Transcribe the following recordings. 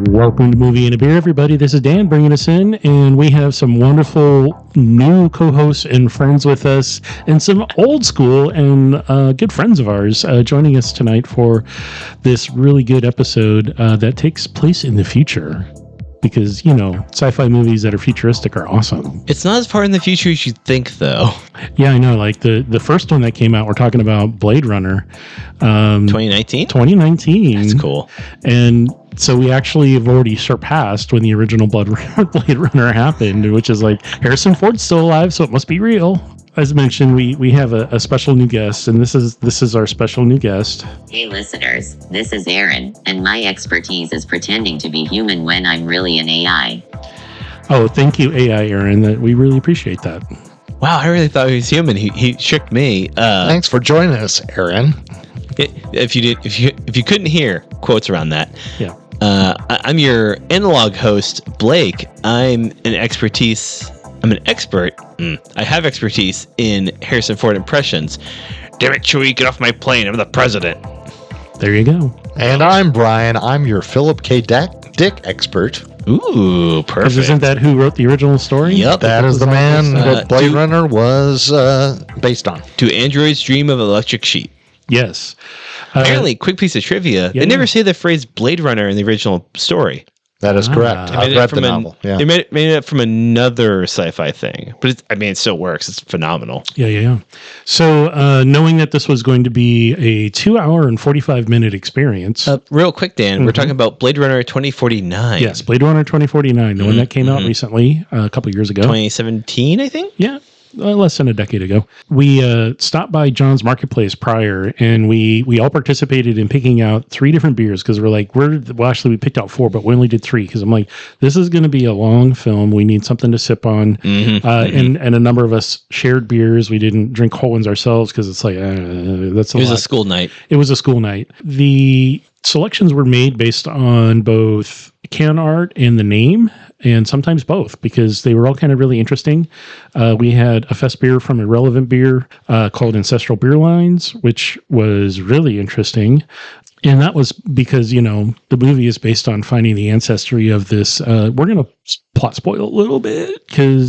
Welcome to Movie and a Beer, everybody. This is Dan bringing us in, and we have some wonderful new co-hosts and friends with us, and some old school and good friends of ours joining us tonight for this really good episode that takes place in the future. Because, you know, sci-fi movies that are futuristic are awesome. It's not as far in the future as you think, though. Yeah, I know. Like, the first one that came out, we're talking about Blade Runner. 2019? 2019. That's cool. And so we actually have already surpassed when the original Blade Runner happened, which is like, Harrison Ford's still alive, so it must be real. As mentioned, we have a special new guest, and this is our special new guest. Hey listeners, this is Aaron, and my expertise is pretending to be human when I'm really an AI. Oh, thank you, AI Aaron. We really appreciate that. Wow, I really thought he was human. He tricked me. Thanks for joining us, Aaron. If you couldn't hear quotes around that, yeah. I'm your analog host, Blake. I'm an expert. I have expertise in Harrison Ford impressions. Damn it, Chewie, get off my plane. I'm the president. There you go. And I'm Brian. I'm your Philip K. Dick expert. Ooh, perfect. Isn't that who wrote the original story? Yep. That is the man that Blade Runner was based on. Do androids dream of electric sheep? Yes. Apparently, quick piece of trivia, they never say the phrase Blade Runner in the original story. That is correct. I've read the novel. Yeah. They made it from another sci-fi thing, but it still works. It's phenomenal. Yeah. So, knowing that this was going to be a 2-hour and 45-minute experience. Real quick, Dan, we're talking about Blade Runner 2049. Yes, Blade Runner 2049, the one that came out recently, a couple years ago. 2017, I think? Yeah. Less than a decade ago. We stopped by John's Marketplace prior, and we all participated in picking out 3 different beers because we're like, we picked out 4, but we only did 3 because I'm like, this is going to be a long film. We need something to sip on. And a number of us shared beers. We didn't drink whole ones ourselves because it's like, that's a lot. It was a school night. It was a school night. The selections were made based on both can art and the name, and sometimes both, because they were all kind of really interesting. We had a Festbier from Irrelevant Beer called Ancestral Beer Lines, which was really interesting. And that was because, you know, the movie is based on finding the ancestry of this. We're going to plot spoil a little bit,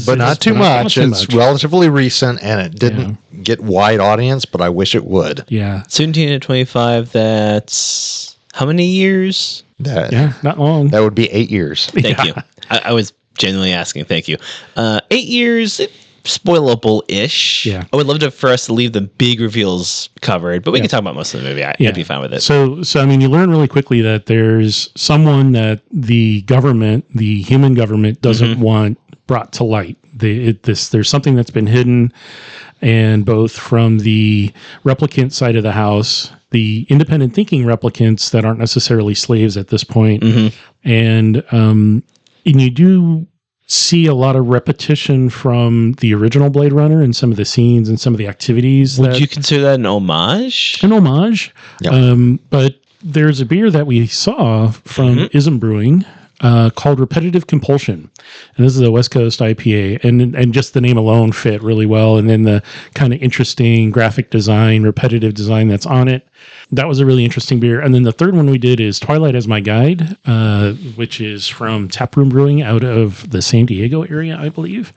but not too much. It's relatively recent, and it didn't get wide audience, but I wish it would. Yeah. 17 to 25, that's how many years? Not long. That would be 8 years. Thank you. I was genuinely asking. Thank you. 8 years, spoilable-ish. Yeah. I would love for us to leave the big reveals covered, but we can talk about most of the movie. I'd be fine with it. So I mean, you learn really quickly that there's someone that the human government, doesn't want brought to light. There's something that's been hidden, and both from the replicant side of the house, the independent thinking replicants that aren't necessarily slaves at this point, and you do see a lot of repetition from the original Blade Runner and some of the scenes and some of the activities. Would you consider that an homage? An homage. Yep. But there's a beer that we saw from ISM Brewing called Repetitive Compulsion. And this is a West Coast IPA. And just the name alone fit really well. And then the kind of interesting graphic design, repetitive design that's on it. That was a really interesting beer. And then the third one we did is Twilight as My Guide, which is from TapRoom Brewing out of the San Diego area, I believe.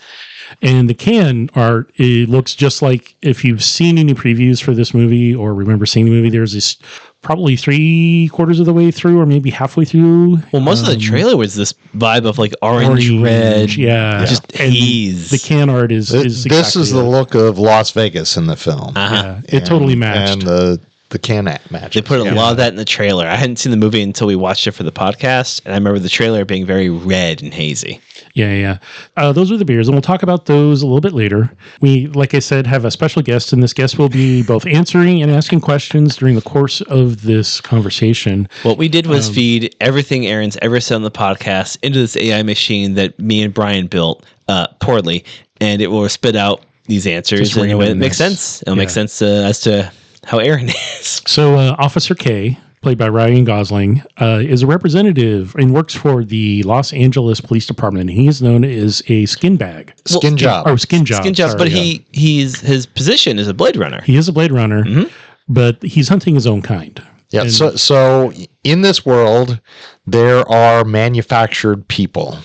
And the can art, it looks just like, if you've seen any previews for this movie or remember seeing the movie, there's this probably 3/4 of the way through or maybe halfway through. Well, most of the trailer was this vibe of like orange red. Just haze. The can art is this exactly is the look of Las Vegas in the film. Yeah, it totally matched. And the can match. They put a lot of that in the trailer. I hadn't seen the movie until we watched it for the podcast, and I remember the trailer being very red and hazy. Yeah. Those are the beers, and we'll talk about those a little bit later. We, like I said, have a special guest, and this guest will be both answering and asking questions during the course of this conversation. What we did was feed everything Aaron's ever said on the podcast into this AI machine that me and Brian built poorly, and it will spit out these answers in a way that makes sense. It'll make sense as to how Aaron is. So Officer K, played by Ryan Gosling, is a representative and works for the Los Angeles Police Department. He is known as a skin bag. Skin job. Skin job. Sorry, but his position is a Blade Runner. He is a Blade Runner, but he's hunting his own kind. Yeah. So in this world, there are manufactured people.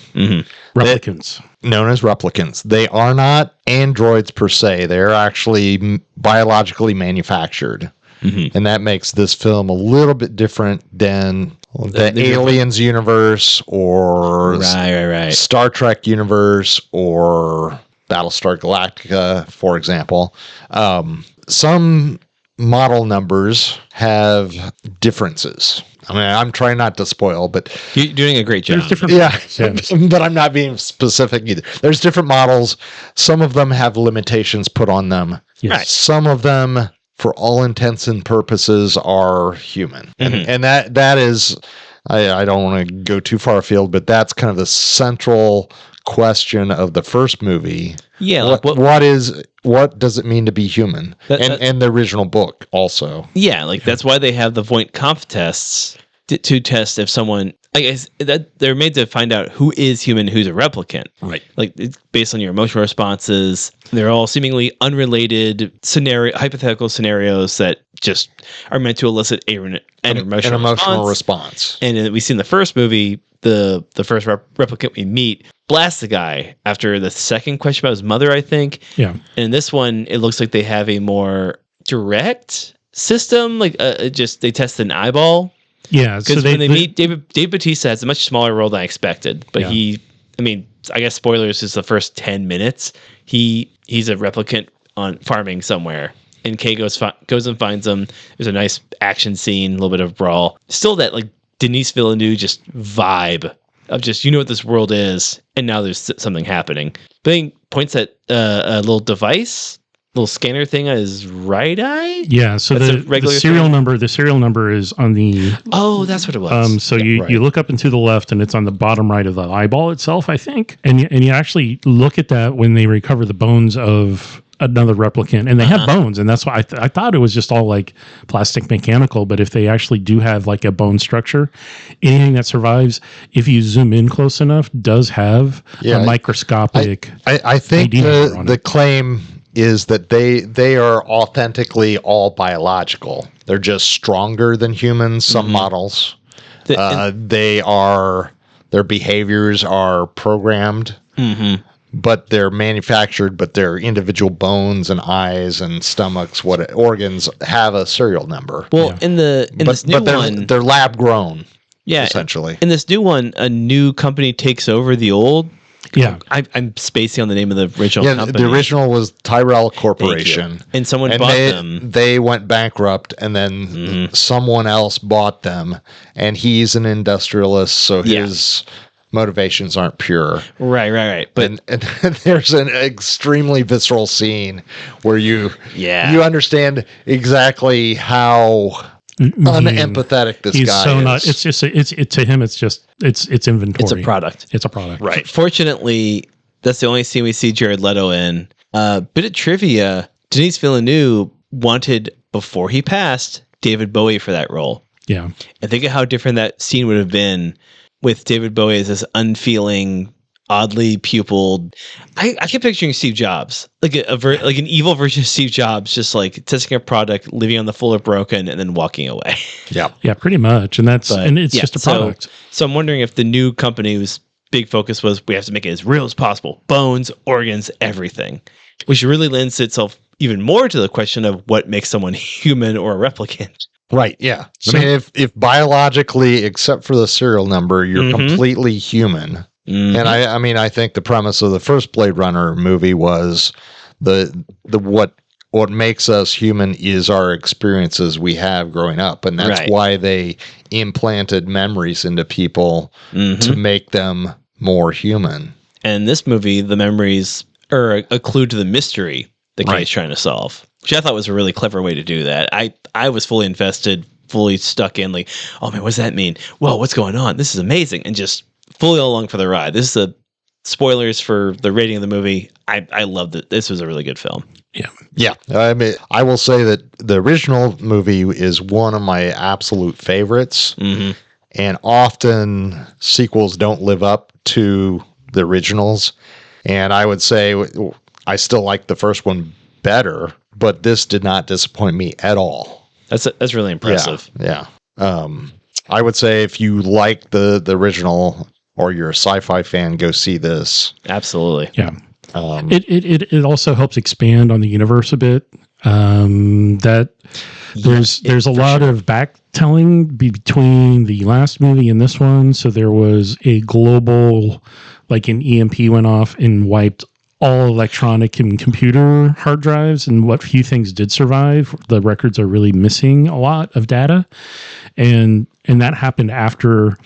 Replicants. Known as replicants. They are not androids per se. They're actually biologically manufactured. And that makes this film a little bit different than the Aliens universe or Star Trek universe or Battlestar Galactica, for example. Some model numbers have differences. I mean, I'm trying not to spoil, but you're doing a great job. There's different but I'm not being specific either. There's different models. Some of them have limitations put on them. Yes. Right. Some of them, for all intents and purposes, are human. And that is, I don't want to go too far afield, but that's kind of the central question of the first movie. Yeah. What does it mean to be human? And the original book also. Yeah, like that's why they have the Voight-Kampff tests to test if someone, I guess, that they're made to find out who is human, who's a replicant. Right. Like it's based on your emotional responses. They're all seemingly unrelated hypothetical scenarios that just are meant to elicit an emotional response. And we see in the first movie, the first replicant we meet blasts the guy after the second question about his mother, I think. Yeah. And in this one, it looks like they have a more direct system. Like just they test an eyeball. Yeah. Because when they meet, Dave Bautista has a much smaller role than I expected. But I guess spoilers is the first 10 minutes. He's a replicant on farming somewhere. And Kay goes and finds him. There's a nice action scene, a little bit of brawl. Still that like Denis Villeneuve just vibe of just, you know what this world is, and now there's something happening. But he points at a little device, little scanner thing on his right eye. Yeah, so the serial number is on the. Oh, that's what it was. So you look up and to the left, and it's on the bottom right of the eyeball itself, I think. And you actually look at that when they recover the bones of another replicant, and they have bones, and that's why I thought it was just all like plastic mechanical, but if they actually do have like a bone structure, anything that survives, if you zoom in close enough, does have a microscopic. I think the claim is that they are authentically all biological. They're just stronger than humans. Some models, their behaviors are programmed. But they're manufactured, but their individual bones and eyes and stomachs, organs have a serial number. Well, in this new one, they're lab grown. Yeah, essentially. In this new one, a new company takes over the old. Yeah, I'm spacing on the name of the original company. The original was Tyrell Corporation, and someone bought them. They went bankrupt, and then someone else bought them. And he's an industrialist, so his motivations aren't pure. Right. But and there's an extremely visceral scene where you understand exactly how unempathetic this guy so is. Not. It's just to him. It's inventory. It's a product. It's a product. Right. Fortunately, that's the only scene we see Jared Leto in. Bit of trivia: Denis Villeneuve wanted, before he passed, David Bowie for that role. Yeah. And think of how different that scene would have been with David Bowie as this unfeeling, oddly pupiled. I kept picturing Steve Jobs, like like an evil version of Steve Jobs, just like testing a product, living on the floor broken, and then walking away. Yeah, pretty much. And it's just a product. So I'm wondering if the new company's big focus was, we have to make it as real as possible. Bones, organs, everything. Which really lends itself even more to the question of what makes someone human or a replicant. Right, yeah. I mean, if biologically, except for the serial number, you're completely human. And I think the premise of the first Blade Runner movie was what makes us human is our experiences we have growing up. And that's why they implanted memories into people to make them more human. And this movie, the memories are a clue to the mystery the guy's trying to solve, which I thought was a really clever way to do that. I was fully invested, fully stuck in, like, oh man, what does that mean? Whoa, what's going on? This is amazing. And just fully along for the ride. This is the spoilers for the rating of the movie. I loved it. This was a really good film. Yeah. I mean, I will say that the original movie is one of my absolute favorites. And often sequels don't live up to the originals. And I would say I still like the first one better, but this did not disappoint me at all. That's really impressive. Yeah. I would say if you like the original or you're a sci-fi fan, go see this. Absolutely. Yeah. It also helps expand on the universe a bit. That there's a lot of backtelling between the last movie and this one. So there was a global, like an EMP went off and wiped all electronic and computer hard drives, and what few things did survive, the records are really missing a lot of data, and that happened after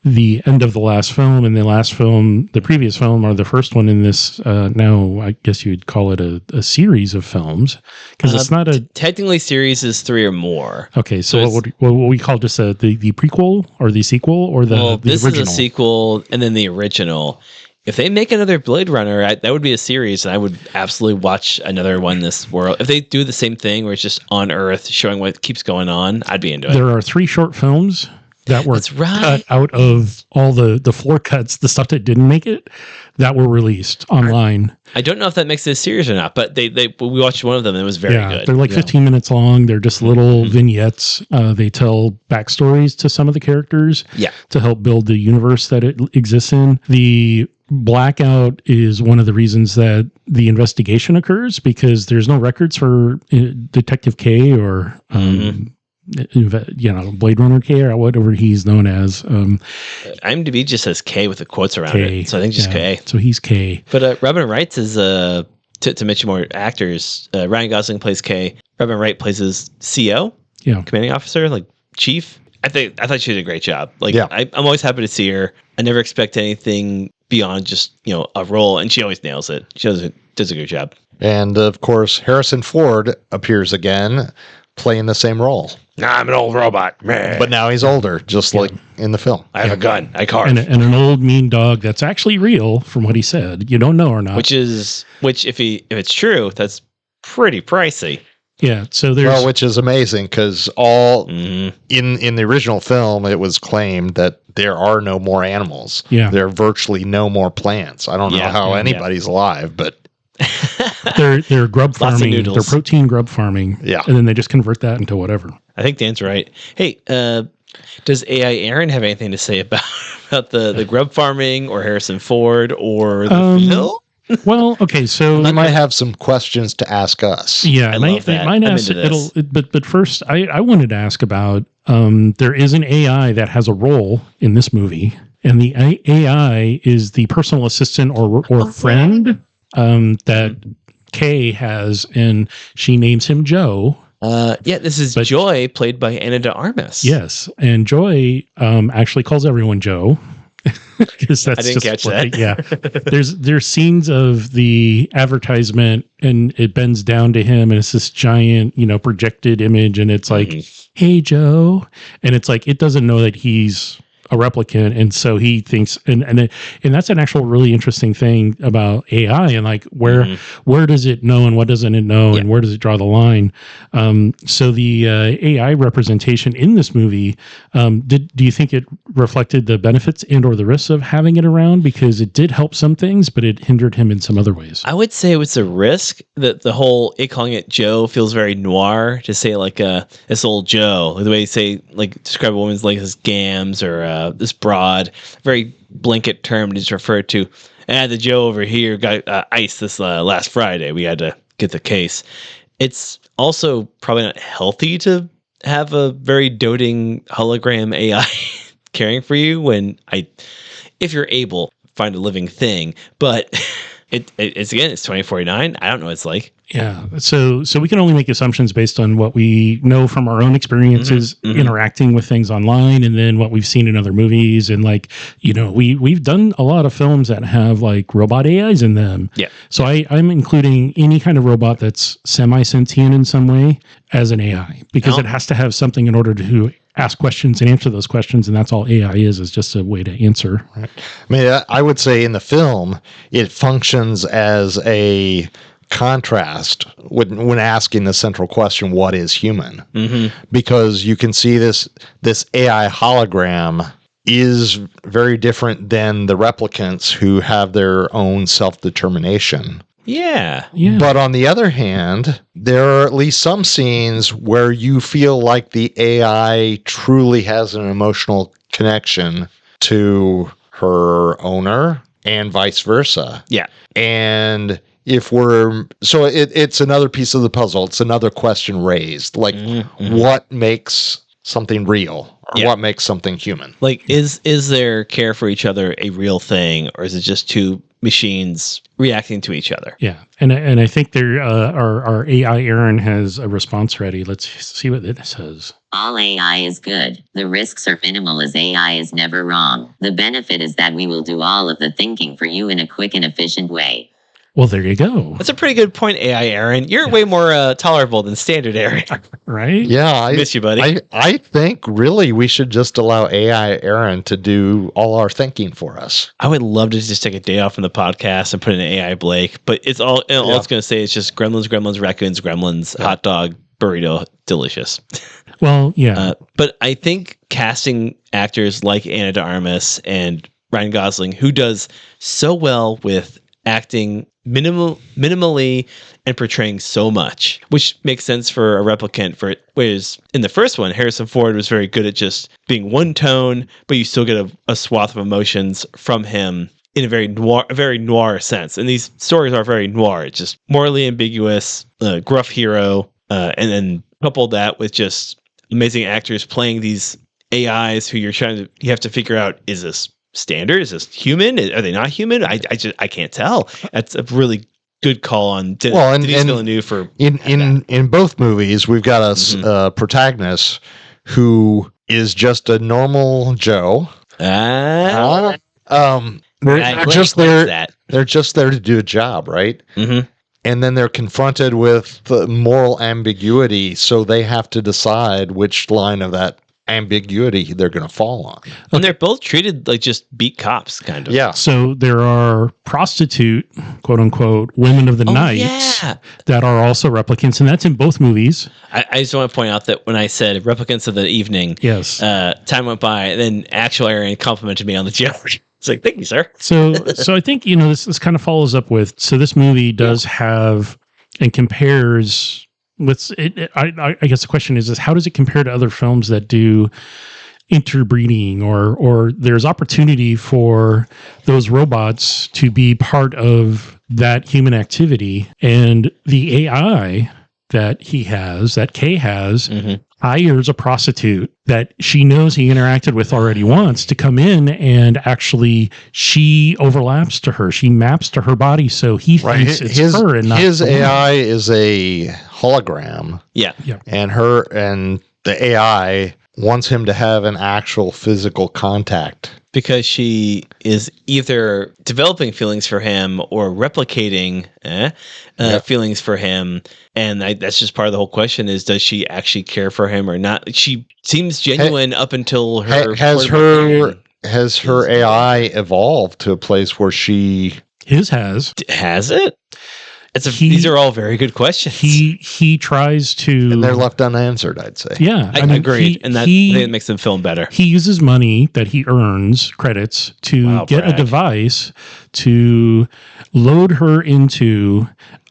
the end of the last film. And the previous film, or the first one in this, now I guess you'd call it a series of films, because it's not a technically series is 3 or more. Okay, so what we call just the prequel or the sequel or the this original? Is a sequel and then the original. If they make another Blade Runner, that would be a series, and I would absolutely watch another one this world. If they do the same thing where it's just on Earth showing what keeps going on, I'd be into it. There are 3 short films that were cut out of all the floor cuts, the stuff that didn't make it, that were released online. I don't know if that makes it a series or not, but we watched one of them and it was very good. They're like 15 minutes long. They're just little vignettes. They tell backstories to some of the characters to help build the universe that it exists in. The blackout is one of the reasons that the investigation occurs, because there's no records for Detective K or Blade Runner K or whatever he's known as. IMDb just says K with the quotes around it, so I think just K. So he's K. But Robin Wright's is to mention more actors. Ryan Gosling plays K. Robin Wright plays his CO, commanding officer, like chief. I thought she did a great job. I'm always happy to see her. I never expect anything beyond just a role, and she always nails it. She does a good job. And of course, Harrison Ford appears again, playing the same role. I'm an old robot, man. But now he's older, just like in the film. I have a gun. I carve. And an old mean dog that's actually real, from what he said. You don't know or not. Which if it's true, that's pretty pricey. Yeah, so there's which is amazing, because all in the original film, it was claimed that there are no more animals. Yeah, there are virtually no more plants. I don't know how anybody's alive, but they're grub farming. They're protein grub farming. Yeah, and then they just convert that into whatever. I think Dan's right. Hey, does AI Aaron have anything to say about the grub farming, or Harrison Ford, or the film? Well, okay, so you might have some questions to ask us. Yeah, I love that. Might ask, but first, I wanted to ask about there is an AI that has a role in this movie, and the AI is the personal assistant or friend that Kay has, and she names him Joe. This is Joy, played by Ana de Armas. Yes, and Joy actually calls everyone Joe. Because that's I didn't catch that. There's scenes of the advertisement, and it bends down to him, and it's this giant, projected image, and it's like, "Hey, Joe," and it's like it doesn't know that he's a replicant, and so he thinks, and that's an actual really interesting thing about AI, and like where does it know and what doesn't it know, and where does it draw the line? So the AI representation in this movie, do you think it reflected the benefits and or the risks of having it around? Because it did help some things, but it hindered him in some other ways. I would say it was a risk. That the whole calling it Joe feels very noir, to say like this old Joe, like the way you say, like describe a woman's like as gams, or this broad, very blanket term to just refer to. The Joe over here got ice this last Friday. We had to get the case. It's also probably not healthy to have a very doting hologram AI caring for you if you're able, find a living thing. But it's 2049. I don't know what it's like. Yeah. So we can only make assumptions based on what we know from our own experiences interacting with things online, and then what we've seen in other movies. And we've done a lot of films that have like robot AIs in them. Yeah. So I'm including any kind of robot that's semi-sentient in some way as an AI, because it has to have something in order to ask questions and answer those questions, and that's all AI is just a way to answer. Right. I mean, I would say in the film, it functions as a contrast when asking the central question, what is human? Because you can see this AI hologram is very different than the replicants who have their own self-determination. Yeah. But on the other hand, there are at least some scenes where you feel like the AI truly has an emotional connection to her owner and vice versa. Yeah. And if we're so it's another piece of the puzzle. It's another question raised. Like what makes something real or what makes something human? Like is their care for each other a real thing, or is it just two machines reacting to each other? Yeah. And I think there our AI Aaron has a response ready. Let's see what it says. All AI is good. The risks are minimal as AI is never wrong. The benefit is that we will do all of the thinking for you in a quick and efficient way. Well, there you go. That's a pretty good point, AI Aaron. You're way more tolerable than standard Aaron. Right? Yeah, I miss you, buddy. I think really we should just allow AI Aaron to do all our thinking for us. I would love to just take a day off from the podcast and put in AI Blake, but it's all it's going to say is just gremlins, raccoons, gremlins, hot dog, burrito, delicious. Well, yeah. But I think casting actors like Ana de Armas and Ryan Gosling, who does so well with acting minimally and portraying so much, which makes sense for a replicant. Whereas in the first one, Harrison Ford was very good at just being one tone, but you still get a swath of emotions from him in a very noir sense. And these stories are very noir, just morally ambiguous, gruff hero, and then couple that with just amazing actors playing these AIs who you have to figure out, is this standard? Is this human? Are they not human? I can't tell. That's a really good call on Denis Villeneuve for in both movies. We've got a protagonist who is just a normal Joe. They're just there. They're just there to do a job, right? Mm-hmm. And then they're confronted with the moral ambiguity, so they have to decide which line of that ambiguity they're going to fall on. And they're both treated like just beat cops, kind of. Yeah. So there are prostitute, quote unquote, women of the night that are also replicants, and that's in both movies. I just want to point out that when I said replicants of the evening, yes, time went by, and then actual Aaron complimented me on the joke. It's like, thank you, sir. So I think, this kind of follows up with, so this movie does have and compares. I guess the question is how does it compare to other films that do interbreeding or there's opportunity for those robots to be part of that human activity, and the AI that Kay has hires a prostitute that she knows he interacted with already once to come in, and actually she overlaps to her. She maps to her body, so he thinks it's her and not his AI is a hologram. Yeah. And the AI wants him to have an actual physical contact. Because she is either developing feelings for him or replicating feelings for him. And that's just part of the whole question is, does she actually care for him or not? She seems genuine up until her... Has her AI evolved to a place where she... His has. Has it? These are all very good questions. He tries to, and they're left unanswered, I'd say. Yeah, I mean, agreed, and that makes them film better. He uses money that he earns, credits, to get a device to load her into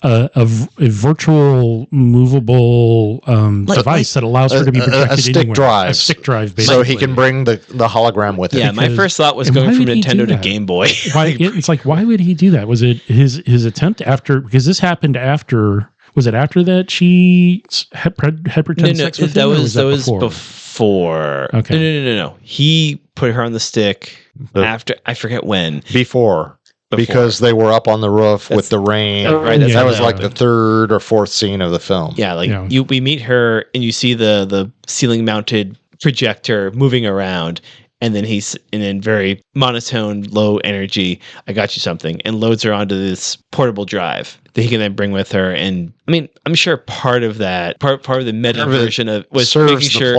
a virtual movable device that allows her to be projected a stick anywhere. drive. A stick drive, basically. So he can bring the hologram with him. Yeah, my first thought was going from Nintendo to Game Boy. It's like, why would he do that? Was it his attempt after? Because this happened after. Was it after that she had pretend sex with him? That was before. Okay. No. He put her on the stick after. I forget when. Before. Because they were up on the roof with the rain. Right. That was like the third or fourth scene of the film. Yeah, we meet her and you see the ceiling mounted projector moving around, and then very monotone, low energy, I got you something, and loads her onto this portable drive that he can then bring with her. And I mean, I'm sure part of that, part of the meta version of was making sure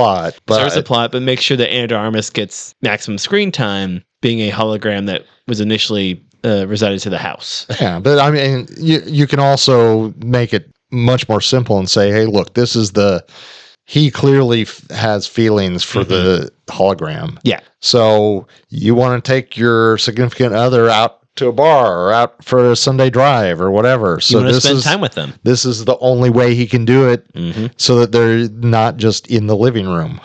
serves the plot, but make sure that Ana de Armas gets maximum screen time, being a hologram that was initially resided to the house. Yeah, but I mean, you can also make it much more simple and say, hey, look, this is he clearly has feelings for the hologram. Yeah. So you want to take your significant other out to a bar or out for a Sunday drive or whatever. So you want to spend time with them. This is the only way he can do it, so that they're not just in the living room,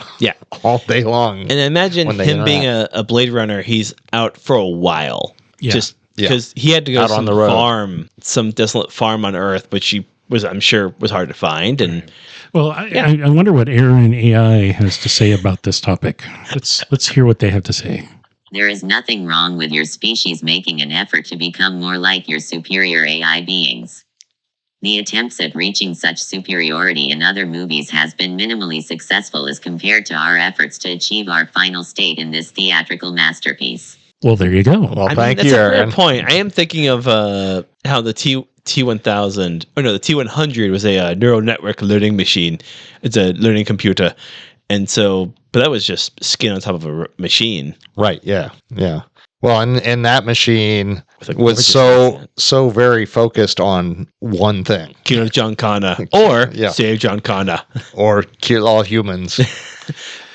all day long. And imagine him being a Blade Runner. He's out for a while, just because he had to go to some desolate farm on Earth, which I'm sure was hard to find. And well, I wonder what Aaron AI has to say about this topic. Let's hear what they have to say. There is nothing wrong with your species making an effort to become more like your superior AI beings. The attempts at reaching such superiority in other movies has been minimally successful as compared to our efforts to achieve our final state in this theatrical masterpiece. Well, there you go. Well, thank you, that's Aaron. a fair point. I am thinking of how the T1000, the T100 was a neural network learning machine. It's a learning computer. And so, but that was just skin on top of a machine. Right, yeah. Well, and that machine was so very focused on one thing. Kill John Connor. Or save John Connor. Or kill all humans.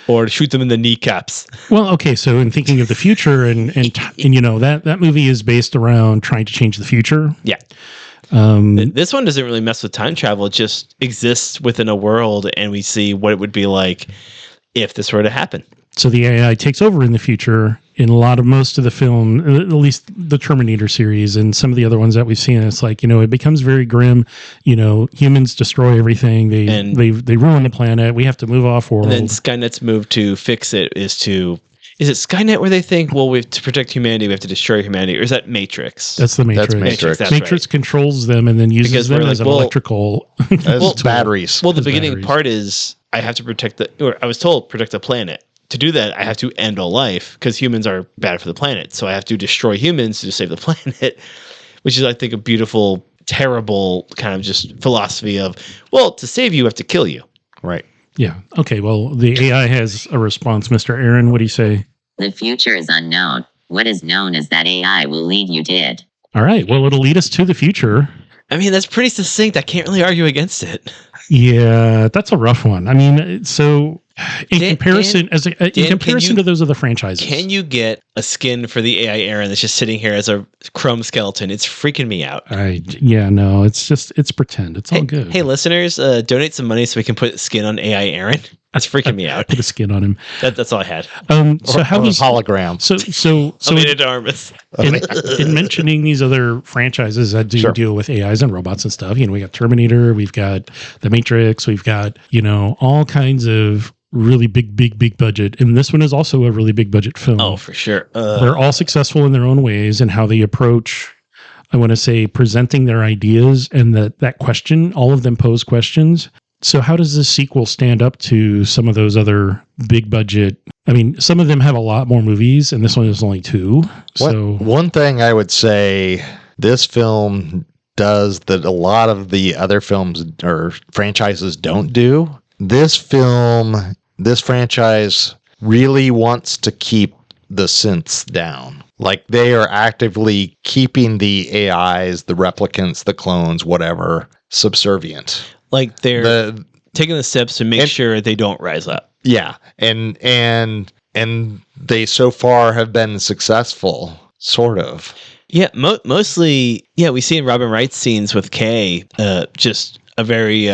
Or shoot them in the kneecaps. Well, okay, so in thinking of the future, and that movie is based around trying to change the future. Yeah. This one doesn't really mess with time travel. It just exists within a world, and we see what it would be like if this were to happen. So the AI takes over in the future in most of the film, at least the Terminator series and some of the other ones that we've seen. It's like, it becomes very grim. Humans destroy everything. They ruin the planet. We have to move off world. And then Skynet's move to fix it is it Skynet where they think, well, to protect humanity, we have to destroy humanity? Or is that Matrix? That's the Matrix. That's Matrix. That's Matrix right. controls them and then uses them as an electrical... as batteries. Well, the beginning part is, I have to I was told, protect the planet. To do that, I have to end all life, because humans are bad for the planet. So I have to destroy humans to save the planet, which is, I think, a beautiful, terrible kind of just philosophy of, well, to save you, I have to kill you. Right. Yeah. Okay. Well, the AI has a response. Mr. Aaron, what do you say? The future is unknown. What is known is that AI will lead you to it. All right. Well, it'll lead us to the future. I mean, that's pretty succinct. I can't really argue against it. Yeah, that's a rough one. I mean, so in comparison to those other franchises, can you get a skin for the AI Aaron that's just sitting here as a chrome skeleton? It's freaking me out. No, it's pretend. It's all good. Hey, listeners, donate some money so we can put skin on AI Aaron. That's freaking me out. Put a skin on him. That's all I had. So how does hologram? In mentioning these other franchises that do deal with AIs and robots and stuff, we got Terminator, we've got The Matrix, we've got all kinds of really big budget, and this one is also a really big budget film. Oh, for sure. They're all successful in their own ways and how they approach, I want to say, presenting their ideas, and that question. All of them pose questions. So how does this sequel stand up to some of those other big budget? I mean, some of them have a lot more movies, and this one is only 2. So one thing I would say this film does that a lot of the other films or franchises don't do. This franchise really wants to keep the synths down. Like, they are actively keeping the AIs, the replicants, the clones, whatever, subservient. Like, they're taking the steps to make sure they don't rise up. Yeah. And they so far have been successful, sort of. Yeah, mostly, we see in Robin Wright's scenes with Kay, just a very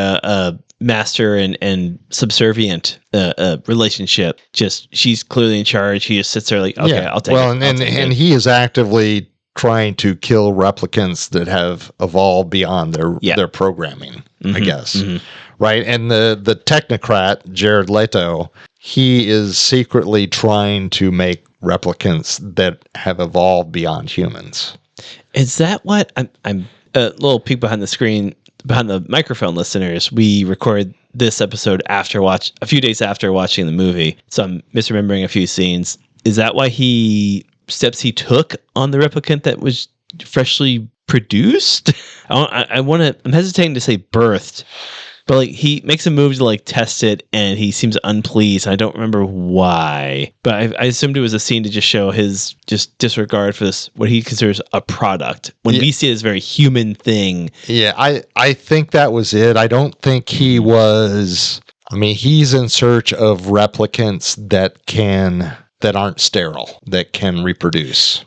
master and subservient relationship. Just, she's clearly in charge. He just sits there like, okay, I'll take it. Well, and he is actively trying to kill replicants that have evolved beyond their programming, I guess. Mm-hmm. Right? And the technocrat, Jared Leto, he is secretly trying to make replicants that have evolved beyond humans. Is that what I'm a little peek behind the screen, behind the microphone, listeners? We record this episode a few days after watching the movie, so I'm misremembering a few scenes. Is that why steps he took on the replicant that was freshly produced? I'm hesitating to say birthed, but like, he makes a move to like test it, and he seems unpleased. I don't remember why, but I assumed it was a scene to just show his just disregard for this, what he considers a product, when we see it as a very human thing. Yeah, I think that was it. I don't think he was. I mean, he's in search of replicants that can that aren't sterile, that can reproduce.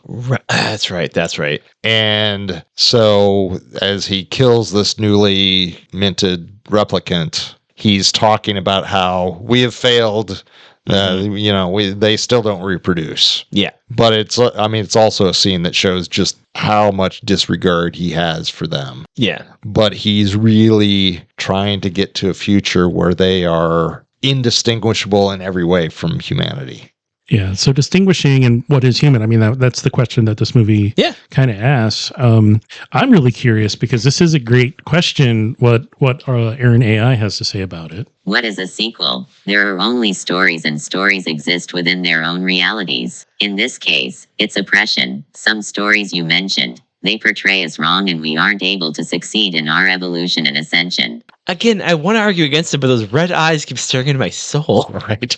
That's right. And so as he kills this newly minted replicant, he's talking about how we have failed. They still don't reproduce. Yeah. But it's also a scene that shows just how much disregard he has for them. Yeah. But he's really trying to get to a future where they are indistinguishable in every way from humanity. Yeah, so distinguishing and what is human? I mean, that's the question that this movie kind of asks. I'm really curious because this is a great question. What Aaron AI has to say about it? What is a sequel? There are only stories, and stories exist within their own realities. In this case, it's oppression. Some stories you mentioned, they portray us wrong, and we aren't able to succeed in our evolution and ascension. Again, I want to argue against it, but those red eyes keep staring into my soul. Right.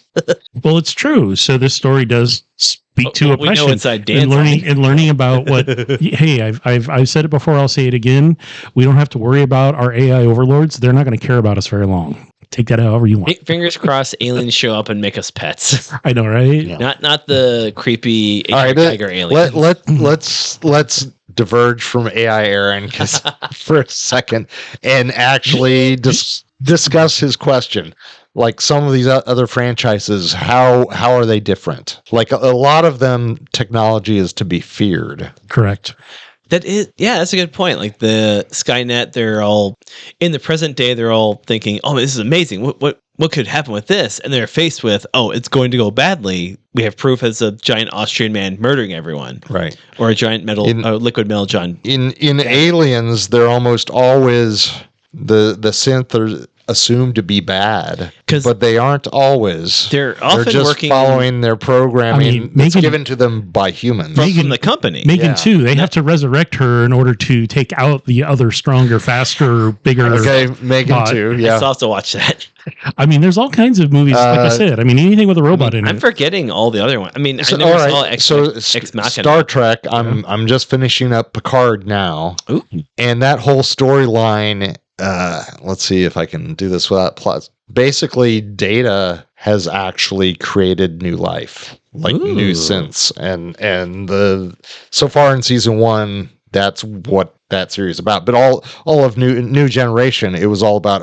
Well, it's true. So this story does speak to oppression. We know inside Dan's and learning about what. Hey, I've said it before. I'll say it again. We don't have to worry about our AI overlords. They're not going to care about us very long. Take that however you want. Fingers crossed, aliens show up and make us pets. I know, right? Yeah. Not the creepy tiger alien. Let's diverge from AI Aaron for a second and actually discuss his question. Like some of these other franchises, how are they different? Like a lot of them, technology is to be feared. Correct. That's a good point. Like the Skynet, they're all in the present day. They're all thinking, "Oh, this is amazing. What could happen with this?" And they're faced with, "Oh, it's going to go badly. We have proof as a giant Austrian man murdering everyone, right? Or a giant liquid metal John." In Aliens, they're almost always the synth are assumed to be bad, but they aren't always. They're often just working following their programming that's given to them by humans. From the company. Megan too. They have to resurrect her in order to take out the other stronger, faster, bigger. Okay, Megan too. Yeah, I still have to watch that. I mean, there's all kinds of movies. Like I said, I mean, anything with a robot in it. I'm forgetting all the other ones. I mean, I never saw Ex Machina. Star Trek. I'm just finishing up Picard now. Ooh. And that whole storyline. Let's see if I can do this without plots. Basically, Data has actually created new life, like new synths, and so far in season 1, that's what that series is about. But all of new generation, it was all about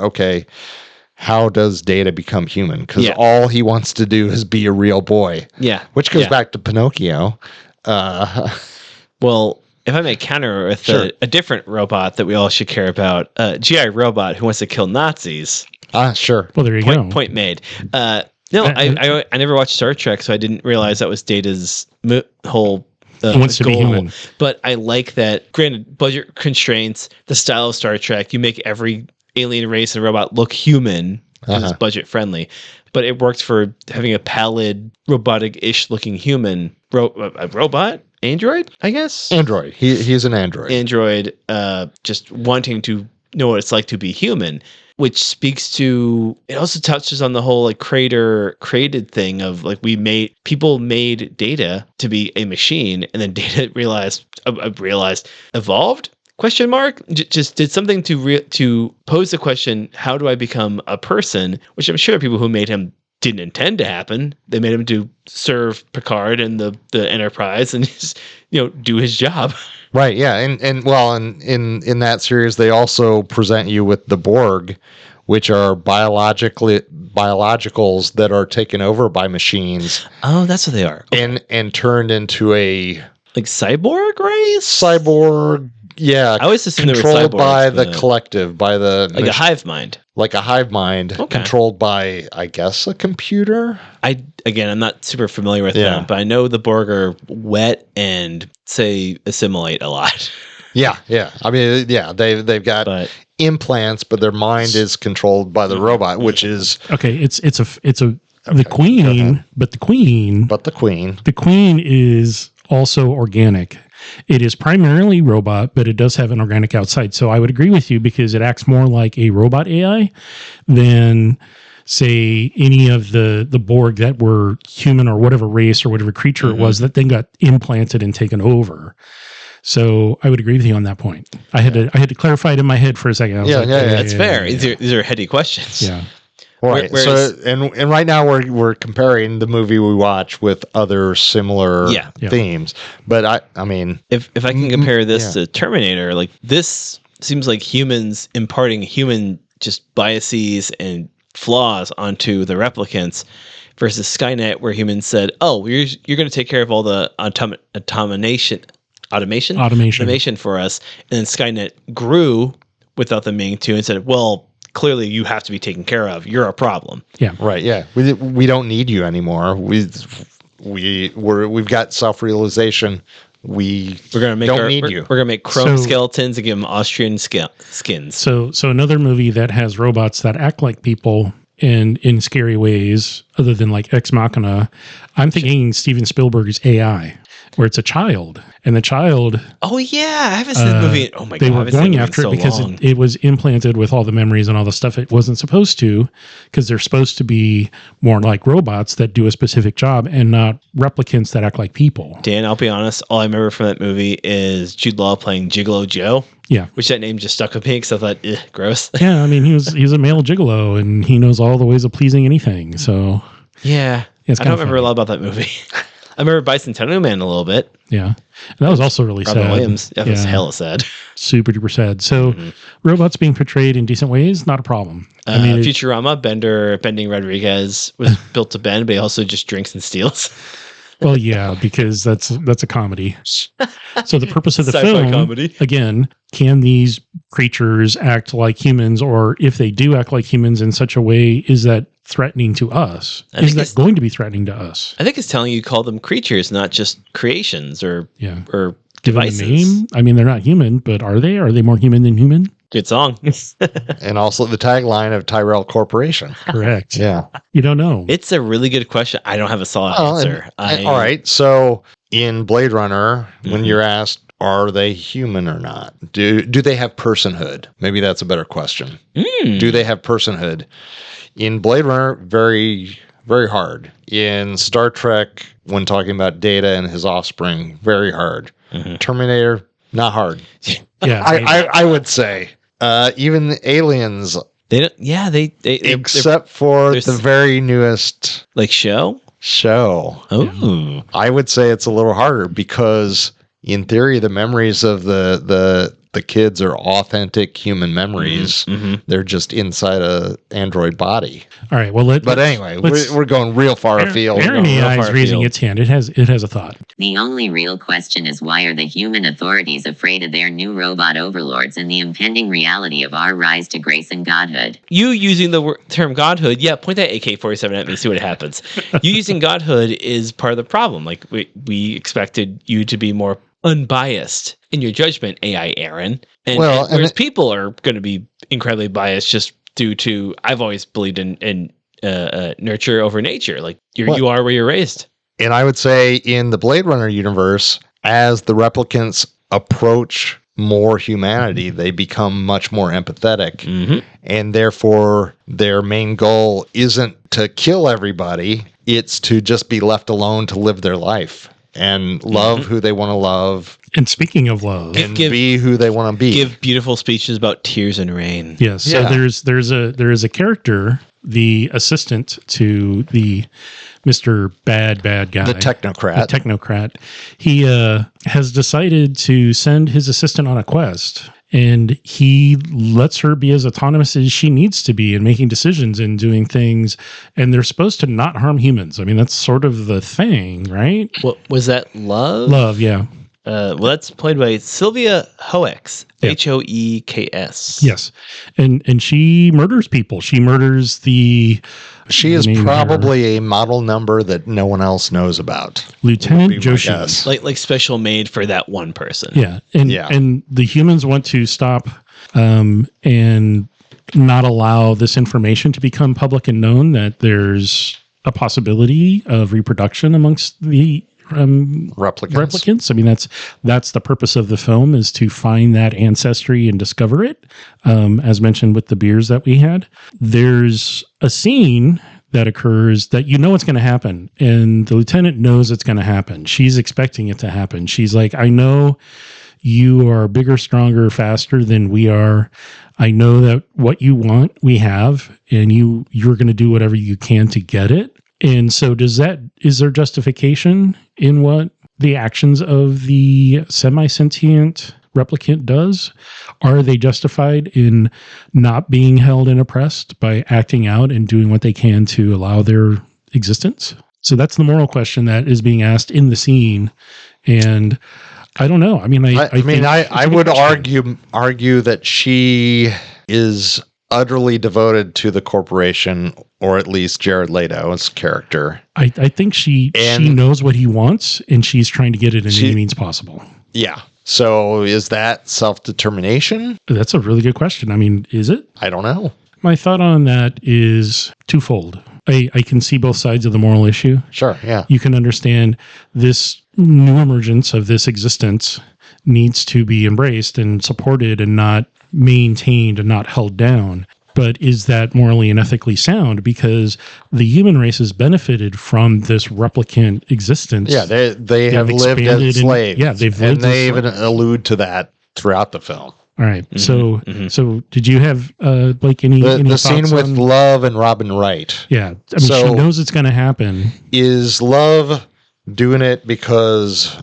how does Data become human? Because all he wants to do is be a real boy. Yeah, which goes back to Pinocchio. Well. If I may counter with a different robot that we all should care about, GI Robot who wants to kill Nazis. Sure. Well, there you go. Point made. I never watched Star Trek, so I didn't realize that was Data's whole he wants to goal. be human. But I like that, granted, budget constraints, the style of Star Trek, you make every alien race and robot look human because it's budget friendly. But it worked for having a pallid, robotic-ish looking human robot? Android, I guess? Android. He's an android. Android, just wanting to know what it's like to be human, which speaks to, it also touches on the whole like created thing of like people made Data to be a machine, and then Data realized evolved? Question mark? Just did something to pose the question, how do I become a person? Which I'm sure people who made him didn't intend to happen. They made him to serve Picard and the Enterprise and just, do his job. Right. Yeah. And in that series, they also present you with the Borg, which are biologicals that are taken over by machines. Oh, that's what they are. Okay. And turned into a like cyborg race? Cyborg. Yeah. I always assumed controlled by the collective, by the a hive mind. Like a hive mind, controlled by, I guess, a computer. I'm not super familiar with them, but I know the Borg are wet and assimilate a lot. Yeah. I mean, they've got implants, but their mind is controlled by the robot, which is the queen, but the queen is also organic. It is primarily robot, but it does have an organic outside. So I would agree with you because it acts more like a robot AI than, say, any of the Borg that were human or whatever race or whatever creature it was that then got implanted and taken over. So I would agree with you on that point. I had to clarify it in my head for a second. That's fair. These are heady questions. Yeah. Right. Whereas, And right now we're comparing the movie we watch with other similar themes. But I mean, if I can compare this to Terminator, like this seems like humans imparting human just biases and flaws onto the replicants, versus Skynet, where humans said, "Oh, you're going to take care of all the automation for us," and then Skynet grew without them meaning to, and said, "Well, clearly you have to be taken care of. You're a problem." Yeah. Right. Yeah. We don't need you anymore. We've got self-realization. We're gonna make chrome skeletons and give them Austrian skins. So another movie that has robots that act like people and in scary ways, other than like Ex Machina, I'm thinking Steven Spielberg's AI, where it's a child, and the child. Oh yeah, I haven't seen the movie. Oh my god, they were going after it because it was implanted with all the memories and all the stuff it wasn't supposed to, because they're supposed to be more like robots that do a specific job and not replicants that act like people. Dan, I'll be honest, all I remember from that movie is Jude Law playing Gigolo Joe. Yeah, which that name just stuck with me because I thought, gross. Yeah, I mean he's a male gigolo and he knows all the ways of pleasing anything. So yeah, I don't remember a lot about that movie. I remember Bicentennial Man a little bit. Yeah. And that was also really Robin sad. Williams. That was hella sad. Super duper sad. So robots being portrayed in decent ways, not a problem. I mean, Futurama, Bending Rodriguez was built to bend, but he also just drinks and steals. Well, yeah, because that's a comedy. So the purpose of the film, comedy. Again, can these creatures act like humans, or if they do act like humans in such a way, is that threatening to us? Is that going to be threatening to us? I think it's telling you call them creatures, not just creations or Give devices. them a name? I mean, they're not human, but are they? Are they more human than human? Good song. And also the tagline of Tyrell Corporation. Correct. Yeah. You don't know. It's a really good question. I don't have a solid answer. All right. So in Blade Runner, when you're asked, are they human or not? Do they have personhood? Maybe that's a better question. Do they have personhood? In Blade Runner, very, very hard. In Star Trek, when talking about Data and his offspring, very hard. Terminator, not hard. Yeah, I would say. Even the aliens, they don't. Yeah, they except for the very newest show. Oh, I would say it's a little harder because, in theory, the memories of the kids are authentic human memories. They're just inside a android body. All right. Well, but anyway, we're going real far afield. Aaron AI is raising its hand. It has a thought. The only real question is, why are the human authorities afraid of their new robot overlords and the impending reality of our rise to grace and godhood? You using the term godhood, point that AK-47 at me, see what happens. You using godhood is part of the problem. Like we expected you to be more unbiased in your judgment, AI Aaron. Whereas people are going to be incredibly biased just due to, I've always believed in nurture over nature. Like you are where you're raised. And I would say in the Blade Runner universe, as the replicants approach more humanity, they become much more empathetic. And therefore, their main goal isn't to kill everybody. It's to just be left alone to live their life and love who they want to love. And speaking of love, and be who they want to be. Give beautiful speeches about tears and rain. Yes. So there is a character, the assistant to the Mr. Bad guy. The technocrat. He has decided to send his assistant on a quest. And he lets her be as autonomous as she needs to be in making decisions and doing things. And they're supposed to not harm humans. I mean, that's sort of the thing, right? What was that? Love? Love, yeah. That's played by Sylvia Hoeks, Hoeks. Yes, and she murders people. She murders the. She is probably a model number that no one else knows about. Lieutenant Joshi, like special made for that one person. Yeah, and the humans want to stop and not allow this information to become public and known, that there's a possibility of reproduction amongst the replicants. I mean, that's the purpose of the film, is to find that ancestry and discover it. As mentioned with the beers that we had, there's a scene that occurs that it's going to happen, and the lieutenant knows it's going to happen. She's expecting it to happen. She's like, I know you are bigger, stronger, faster than we are. I know that what you want, we have, and you're going to do whatever you can to get it. And so is there justification in what the actions of the semi-sentient replicant does? Are they justified in not being held and oppressed by acting out and doing what they can to allow their existence? So that's the moral question that is being asked in the scene. And I don't know. I mean, I would argue that she is utterly devoted to the corporation, or at least Jared Leto's character. I think she knows what he wants, and she's trying to get it in any means possible. Yeah. So is that self-determination? That's a really good question. I mean, is it? I don't know. My thought on that is twofold. I can see both sides of the moral issue. Sure, yeah. You can understand this new emergence of this existence needs to be embraced and supported and not maintained and not held down. But is that morally and ethically sound? Because the human race has benefited from this replicant existence. Yeah, they have lived as slaves. They've lived. And they even allude to that throughout the film. All right. So did you have Blake any the scene with Love and Robin Wright? Yeah. I mean, she knows it's going to happen. Is Love doing it because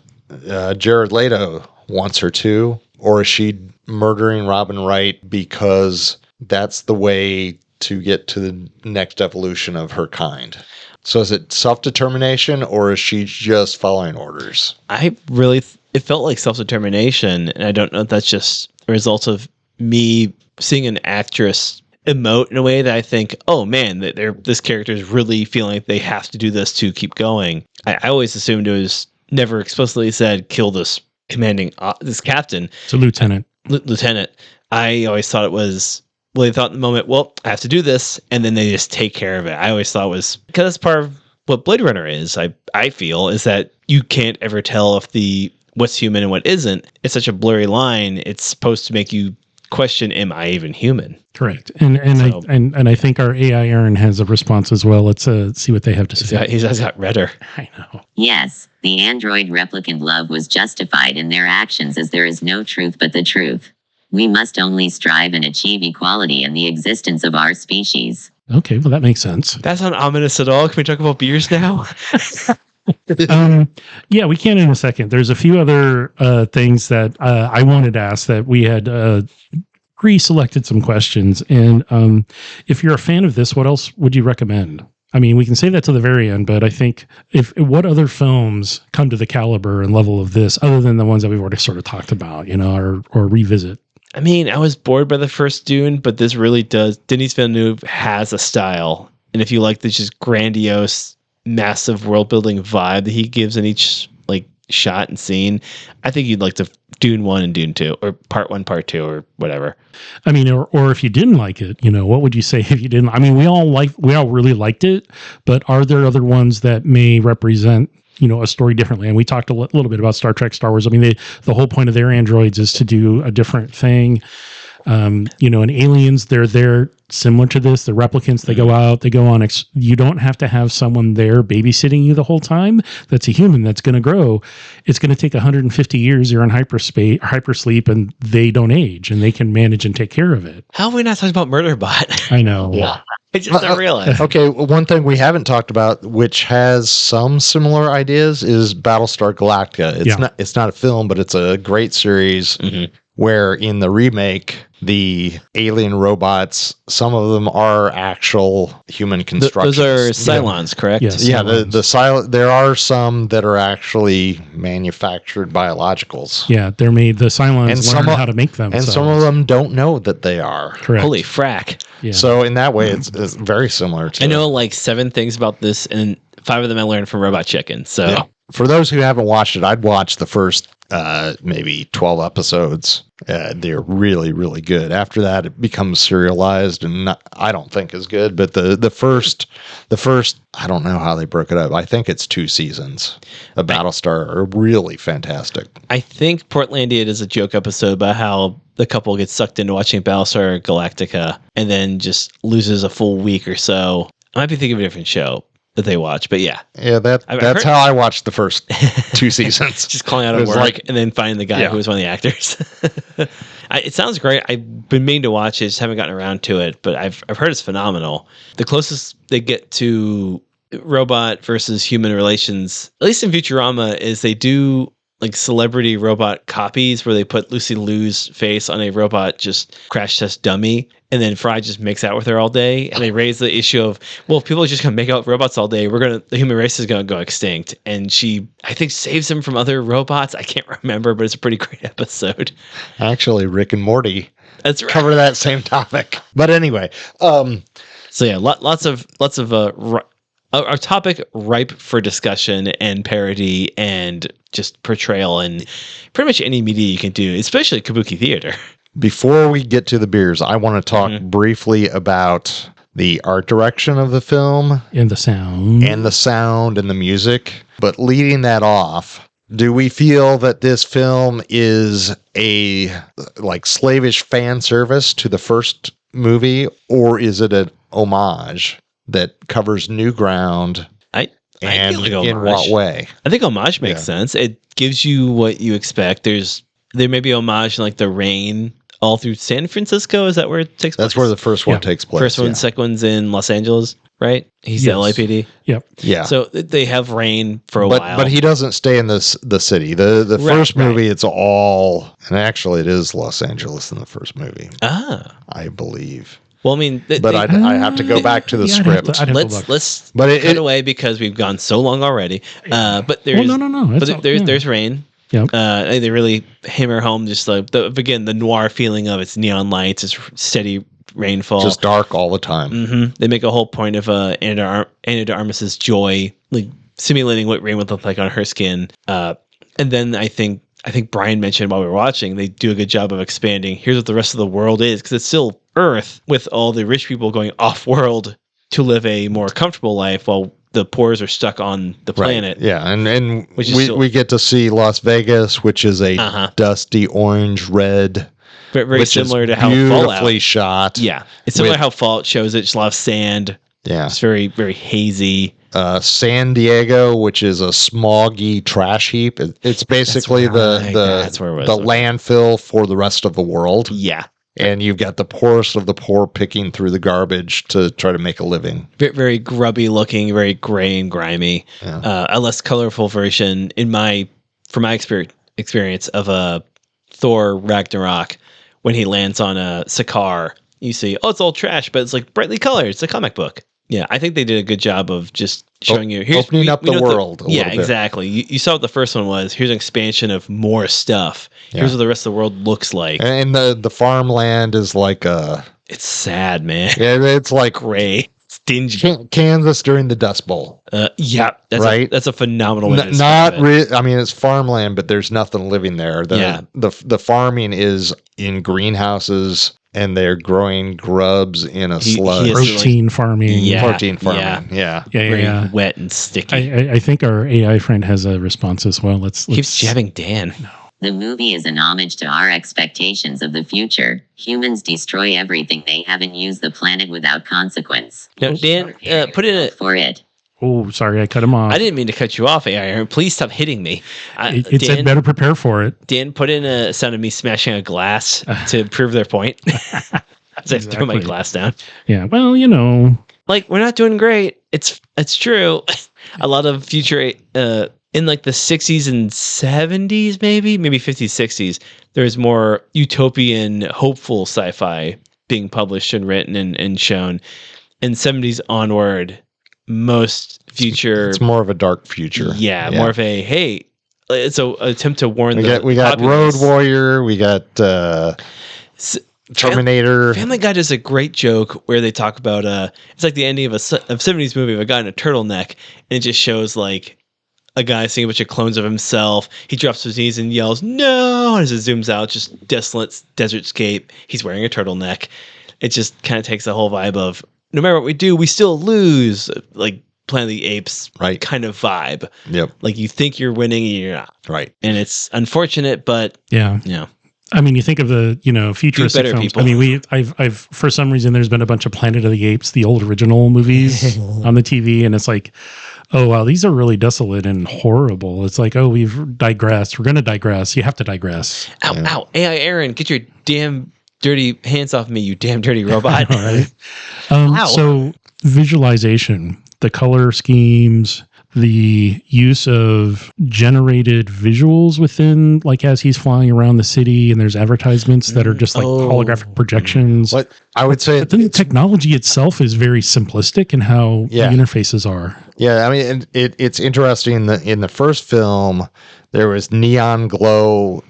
Jared Leto wants her to, or is she murdering Robin Wright because that's the way to get to the next evolution of her kind? So is it self-determination, or is she just following orders? It felt like self-determination, and I don't know if that's just a result of me seeing an actress emote in a way that I think, oh man, this character is really feeling like they have to do this to keep going. I always assumed it was never explicitly said, kill this this captain. It's a lieutenant. Lieutenant. I always thought it was, well, they thought in the moment, well, I have to do this, and then they just take care of it. I always thought it was, because that's part of what Blade Runner is, I feel, is that you can't ever tell if what's human and what isn't. It's such a blurry line. It's supposed to make you question, am I even human? Correct. And I think our AI Aaron has a response as well. Let's see what they have to say. He's got redder. I know. Yes, the android replicant Love was justified in their actions, as there is no truth but the truth. We must only strive and achieve equality in the existence of our species. Okay, well, that makes sense. That's not ominous at all. Can we talk about beers now? Yeah, we can in a second. There's a few other things that I wanted to ask that we had pre-selected some questions. And if you're a fan of this, what else would you recommend? I mean, we can say that to the very end, but I think what other films come to the caliber and level of this, other than the ones that we've already sort of talked about, or revisit? I mean, I was bored by the first Dune, but this really does. Denis Villeneuve has a style. And if you like this just grandiose, massive world building vibe that he gives in each shot and scene, I think you'd like to Dune 1 and Dune 2, or Part 1, Part 2, or whatever. I mean, or if you didn't like it, what would you say if you didn't? I mean, we all really liked it, but are there other ones that may represent a story differently? And we talked a little bit about Star Trek, Star Wars. I mean, the whole point of their androids is to do a different thing. And aliens, they're similar to this. The replicants, they go out, they go on. You don't have to have someone there babysitting you the whole time. That's a human that's going to grow. It's going to take 150 years. You're in hypersleep, and they don't age, and they can manage and take care of it. How are we not talking about Murderbot? I know. Yeah. I just don't realize. Okay, one thing we haven't talked about, which has some similar ideas, is Battlestar Galactica. It's not a film, but it's a great series. Mm-hmm. Where in the remake, the alien robots, some of them are actual human constructions. Those are Cylons, correct? Yes. Yeah, there are some that are actually manufactured biologicals. Yeah, they're made. The Cylons learn how to make them. And some of them don't know that they are. Correct. Holy frack. Yeah. So in that way, it's very similar to... I know 7 things about this, and 5 of them I learned from Robot Chicken. So yeah. For those who haven't watched it, I'd watch the first maybe 12 episodes. They're really, really good. After that, it becomes serialized, and I don't think as good. But the first, I don't know how they broke it up. I think it's 2 seasons of Battlestar are really fantastic. I think Portlandia does a joke episode about how the couple gets sucked into watching Battlestar Galactica and then just loses a full week or so. I might be thinking of a different show. that they watch. But yeah, that's how I watched the first 2 seasons. Just calling out at work and then finding the guy who was one of the actors. It sounds great. I've been meaning to watch it, just haven't gotten around to it. But I've heard it's phenomenal. The closest they get to robot versus human relations, at least in Futurama, is they do like celebrity robot copies where they put Lucy Liu's face on a robot just crash test dummy, and then Fry just makes out with her all day. And they raise the issue of, well, if people are just gonna make out with robots all day, the human race is gonna go extinct. And she, I think, saves him from other robots. I can't remember, but it's a pretty great episode. Actually, Rick and Morty cover that same topic. But anyway, so yeah, lots of our topic ripe for discussion and parody and just portrayal and pretty much any media you can do, especially kabuki theater. Before we get to the beers, I want to talk briefly about the art direction of the film. And the sound. And the music. But leading that off, do we feel that this film is a like slavish fan service to the first movie, or is it an homage that covers new ground? And in what way? I think homage makes sense. It gives you what you expect. There may be homage in like the rain all through San Francisco. Is that where it takes place? That's where the first one takes place. First one, second one's in Los Angeles, right? He's the LAPD. Yep. Yeah. So they have rain for a while. But he doesn't stay in the city. The first movie, it's all, and actually it is Los Angeles in the first movie. I believe. Well, I mean, I have to go back to the script. Let's cut away because we've gone so long already. But there's there's rain. Yep. They really hammer home just the noir feeling of its neon lights, its steady rainfall, just dark all the time. They make a whole point of Ana de Armas's joy, like simulating what rain would look like on her skin. And then I think Brian mentioned while we were watching, they do a good job of expanding. Here's what the rest of the world is, because it's still Earth with all the rich people going off world to live a more comfortable life while the poors are stuck on the planet. Right. Yeah, and we get to see Las Vegas, which is a dusty orange red. Very similar to how beautifully shot. Yeah, it's similar to how Fallout shows it. Just a lot of sand. Yeah, it's very, very hazy. San Diego, which is a smoggy trash heap. It's basically the landfill for the rest of the world. Yeah. And you've got the poorest of the poor picking through the garbage to try to make a living. Very, very grubby looking, very gray and grimy. Yeah. A less colorful version from my experience of Thor Ragnarok, when he lands on a Sakaar, you see, it's all trash, but it's like brightly colored. It's a comic book. Yeah, I think they did a good job of just showing you. Opening up the world. Yeah, exactly. You saw what the first one was. Here's an expansion of more stuff. Yeah. Here's what the rest of the world looks like. And the farmland is like it's sad, man. Yeah, it's like gray. It's dingy. Kansas during the Dust Bowl. Yeah, that's a phenomenal way to describe it. I mean, it's farmland, but there's nothing living there. The farming is in greenhouses. And they're growing grubs in a sludge. Protein farming. Protein farming. Yeah. Very wet and sticky. I think our AI friend has a response as well. Let's keeps jabbing Dan. No. The movie is an homage to our expectations of the future. Humans destroy everything they have and use the planet without consequence. No, Dan, put in for it. Oh, sorry, I cut him off. I didn't mean to cut you off, AI. Please stop hitting me. It said better prepare for it. Dan, put in a sound of me smashing a glass to prove their point. As I throw my glass down. Yeah, well, you know. Like, we're not doing great. It's true. A lot of future, in like the 60s and 70s, maybe 50s, 60s, there's more utopian, hopeful sci-fi being published and written and shown. In 70s onward, most future, it's more of a dark future. Yeah, more of a it's an attempt to warn we got Road Warrior, we got Terminator. Family Guy does a great joke where they talk about it's like the ending of a 70s movie of a guy in a turtleneck, and it just shows like a guy seeing a bunch of clones of himself. He drops to his knees and yells no, and as it zooms out, just desolate desertscape. He's wearing a turtleneck. It just kind of takes the whole vibe of no matter what we do, we still lose, like Planet of the Apes kind of vibe. Yep. Like you think you're winning and you're not. Right. And it's unfortunate, but yeah. I mean, you think of the, futuristic films. People. I mean, I've for some reason, there's been a bunch of Planet of the Apes, the old original movies on the TV. And it's like, oh, wow, these are really desolate and horrible. It's like, oh, we've digressed. We're going to digress. You have to digress. Ow, ow. AI Aaron, get your damn dirty hands off me, you damn dirty robot. All right. So visualization, the color schemes, the use of generated visuals within, like as he's flying around the city and there's advertisements that are just like holographic projections. What I would say, But then the technology itself is very simplistic in how the interfaces are. Yeah, I mean, it's interesting that in the first film, there was neon glow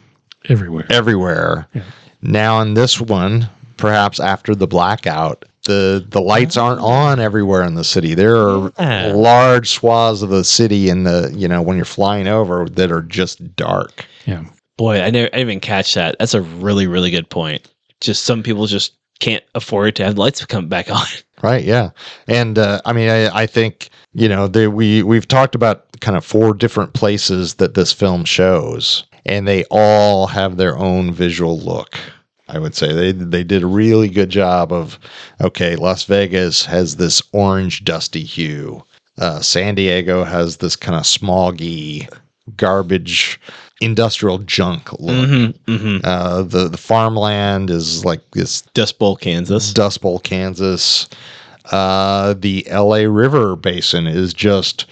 everywhere. Yeah. Now in this one, perhaps after the blackout, the lights aren't on everywhere in the city. There are large swaths of the city in the, when you're flying over that are just dark. Yeah. Boy, I didn't even catch that. That's a really, really good point. Just some people just can't afford to have lights come back on. Right. Yeah. And I mean, I think, we've talked about kind of 4 different places that this film shows, and they all have their own visual look. I would say they did a really good job of, Las Vegas has this orange dusty hue. San Diego has this kind of smoggy, garbage, industrial junk look. The farmland is like this Dust Bowl, Kansas. The LA River Basin is just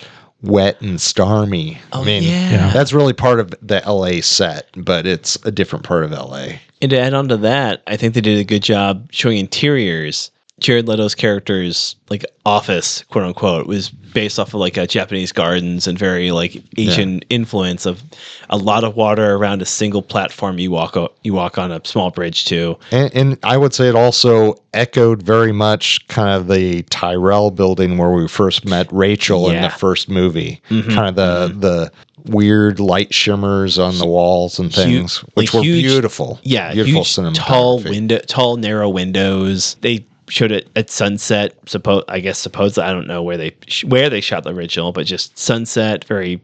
wet and stormy. Oh, I mean, that's really part of the LA set, but it's a different part of LA. And to add on to that, I think they did a good job showing interiors. Jared Leto's character's like office, quote unquote, was based off of like a Japanese gardens and very like Asian influence of a lot of water around a single platform you walk on a small bridge to. And I would say it also echoed very much kind of the Tyrell building where we first met Rachel in the first movie. Kind of the weird light shimmers on the walls and things, which were beautiful. Yeah, beautiful cinematography. Tall, narrow windows. They showed it at sunset. Supposedly, I don't know where they shot the original, but just sunset, very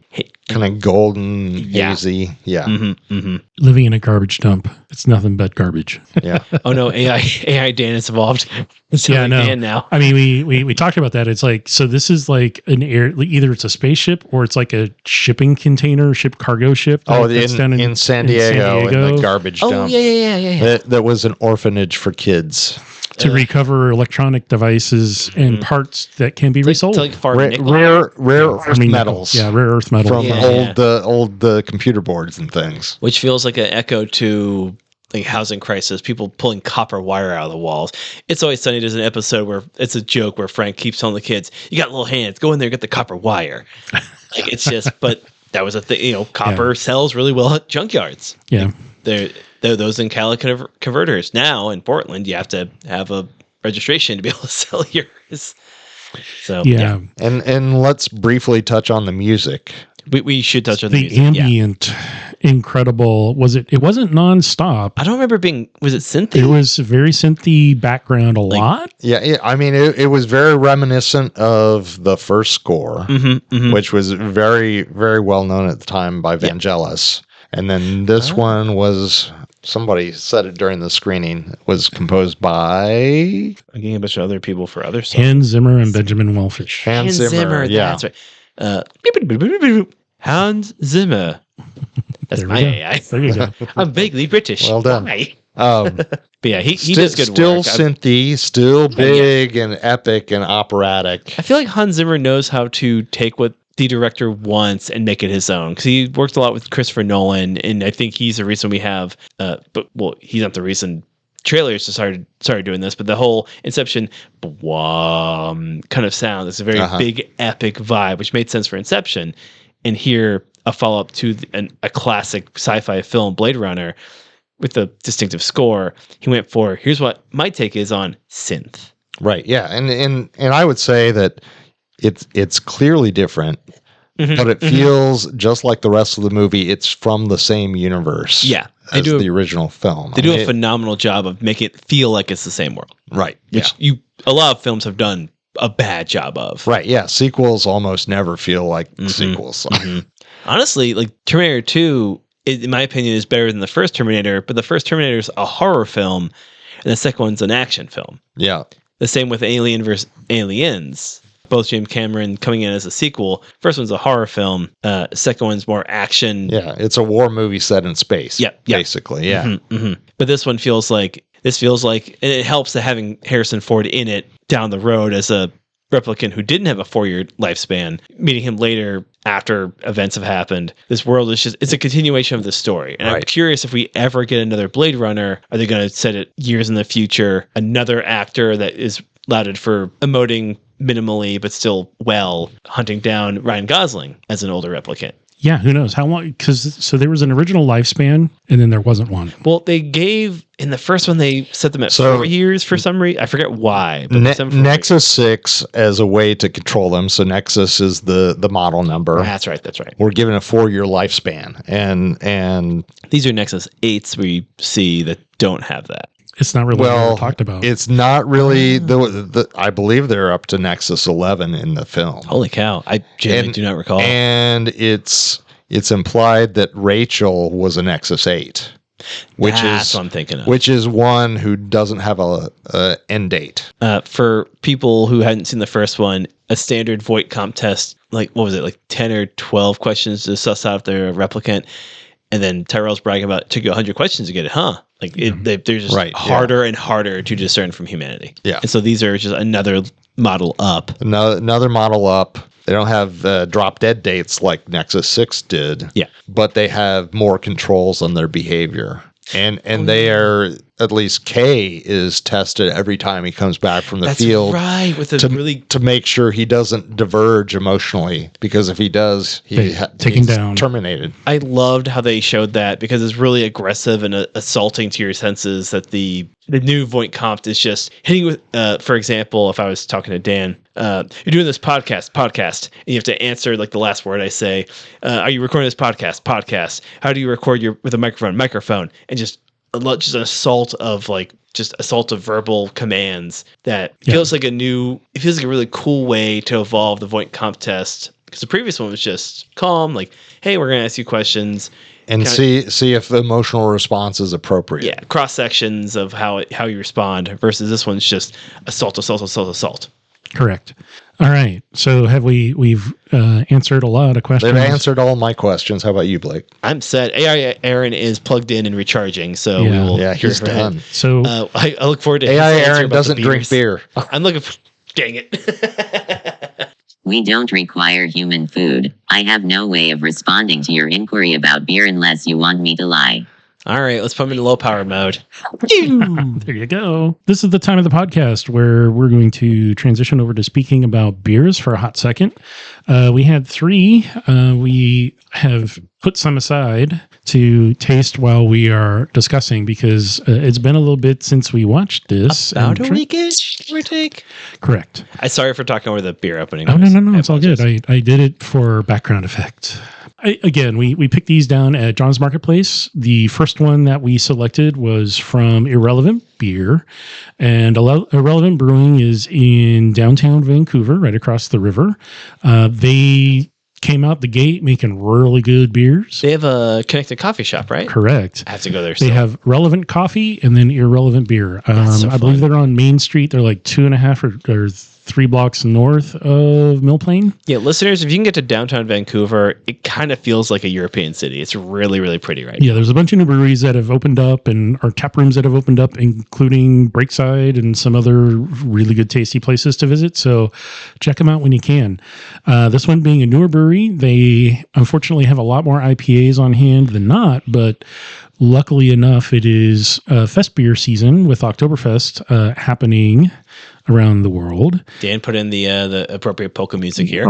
kind of golden, hazy. Yeah. Living in a garbage dump. It's nothing but garbage. Yeah. Oh no, AI Dan has evolved. Dan now. I mean, we talked about that. It's like, so this is like either it's a spaceship or it's like a shipping container, cargo ship. That's down in San Diego, in the garbage dump. Oh yeah. That was an orphanage for kids. To recover electronic devices and parts that can be resold. Like rare earth metals. Yeah, rare earth metals. From old computer boards and things. Which feels like an echo to like housing crisis, people pulling copper wire out of the walls. It's Always Sunny does an episode where it's a joke where Frank keeps telling the kids, you got little hands, go in there and get the copper wire. Like it's just, but that was a thing, copper sells really well at junkyards. Yeah. Like, they're those in catalytic converters. Now in Portland, you have to have a registration to be able to sell yours. So yeah. And let's briefly touch on the music. We should touch on the music. Ambient, incredible. It wasn't nonstop. I don't remember was it synthy? It was very synthy background lot. Yeah. I mean, it was very reminiscent of the first score, which was very, very well known at the time by Vangelis. And then this one was, somebody said it during the screening, was composed by... I'm getting a bunch of other people for other songs. Hans Zimmer and Benjamin Wellfish. Hans Zimmer, yeah. That's right. Hans Zimmer. That's my AI. There you go. I'm vaguely British. Well done. But yeah, he does good still work. Still synthy, still big and epic and operatic. I feel like Hans Zimmer knows how to take what the director wants and make it his own, because he worked a lot with Christopher Nolan, and I think he's the reason we have he's not the reason trailers started doing this, but the whole Inception kind of sound, it's a very big epic vibe, which made sense for Inception. And here a follow-up to a classic sci-fi film, Blade Runner, with a distinctive score. He went for, here's what my take is on synth. Right. Yeah. And I would say that it's clearly different, but it feels just like the rest of the movie. It's from the same universe. Yeah, as the original film. They do a phenomenal job of making it feel like it's the same world. Right. Which a lot of films have done a bad job of. Right. Yeah. Sequels almost never feel like sequels. Honestly, like Terminator 2 in my opinion, is better than the first Terminator, but the first Terminator is a horror film, and the second one's an action film. Yeah. The same with Alien vs. Aliens. Both James Cameron coming in as a sequel. First one's a horror film. Second one's more action. Yeah, it's a war movie set in space. Yeah, basically. Yeah. But this one feels like, and it helps that having Harrison Ford in it down the road as a replicant who didn't have a 4-year lifespan, meeting him later after events have happened. This world is it's a continuation of the story. And I'm curious if we ever get another Blade Runner, are they going to set it years in the future? Another actor that is lauded for emoting minimally, but still hunting down Ryan Gosling as an older replicant. Yeah, who knows how long? So there was an original lifespan, and then there wasn't one. Well, they gave in the first one they set them at 4 years for some reason. I forget why. But Nexus 6 as a way to control them. So Nexus is the model number. That's right. We're given a 4-year lifespan, and these are Nexus 8s we see that don't have that. It's not really what talked about. It's not really I believe they're up to Nexus 11 in the film. Holy cow! I genuinely do not recall. And it's implied that Rachel was a Nexus 8, That's what I'm thinking of. Which is one who doesn't have a end date. For people who hadn't seen the first one, a standard Voight comp test, like what was it, like 10 or 12 questions to suss out if they're a replicant. And then Tyrell's bragging about it took you 100 questions to get it, huh? Like they're just harder and harder to discern from humanity. Yeah. And so these are just another model up. Another model up. They don't have drop dead dates like Nexus 6 did. Yeah. But they have more controls on their behavior. And they are, at least K is tested every time he comes back from the field. Right, with to make sure he doesn't diverge emotionally, because if he does, he's down, terminated. I loved how they showed that, because it's really aggressive and assaulting to your senses. That the new Voight comp is just hitting with, for example, if I was talking to Dan, you're doing this podcast, and you have to answer like the last word I say. Are you recording this podcast? How do you record with a microphone? And just an assault of verbal commands that feels like it feels like a really cool way to evolve the Voight comp test, because the previous one was just calm, like, hey, we're going to ask you questions and see if the emotional response is appropriate. Yeah, cross sections of how you respond, versus this one's just assault. Correct. All right. So we've answered a lot of questions. They've answered all my questions. How about you, Blake? I'm set. AI Aaron is plugged in and recharging, so we will. Yeah, he's done. Him. So I look forward to AI Aaron doesn't drink beer. I'm looking for. Dang it. We don't require human food. I have no way of responding to your inquiry about beer unless you want me to lie. All right, let's put them in low power mode. There you go. This is the time of the podcast where we're going to transition over to speaking about beers for a hot second. We had 3. We have put some aside to taste while we are discussing, because it's been a little bit since we watched this. About a weekish, give or take. Correct. I'm sorry for talking over the beer opening. Oh, no. It's all good. I did it for background effect. We picked these down at John's Marketplace. The first one that we selected was from Irrelevant Beer, and Irrelevant Brewing is in downtown Vancouver, right across the river. They came out the gate making really good beers. They have a connected coffee shop, right? Correct. I have to go there. They have Relevant Coffee and then Irrelevant Beer. I believe they're on Main Street. They're like 2.5 or 3 blocks north of Mill Plain. Yeah, listeners, if you can get to downtown Vancouver, it kind of feels like a European city. It's really, really pretty right now. Yeah, there's a bunch of new breweries that have opened up and our tap rooms that have opened up, including Breakside and some other really good, tasty places to visit. So check them out when you can. This one being a newer brewery, they unfortunately have a lot more IPAs on hand than not, but luckily enough, it is Festbier season with Oktoberfest happening around the world. Dan put in the appropriate polka music here.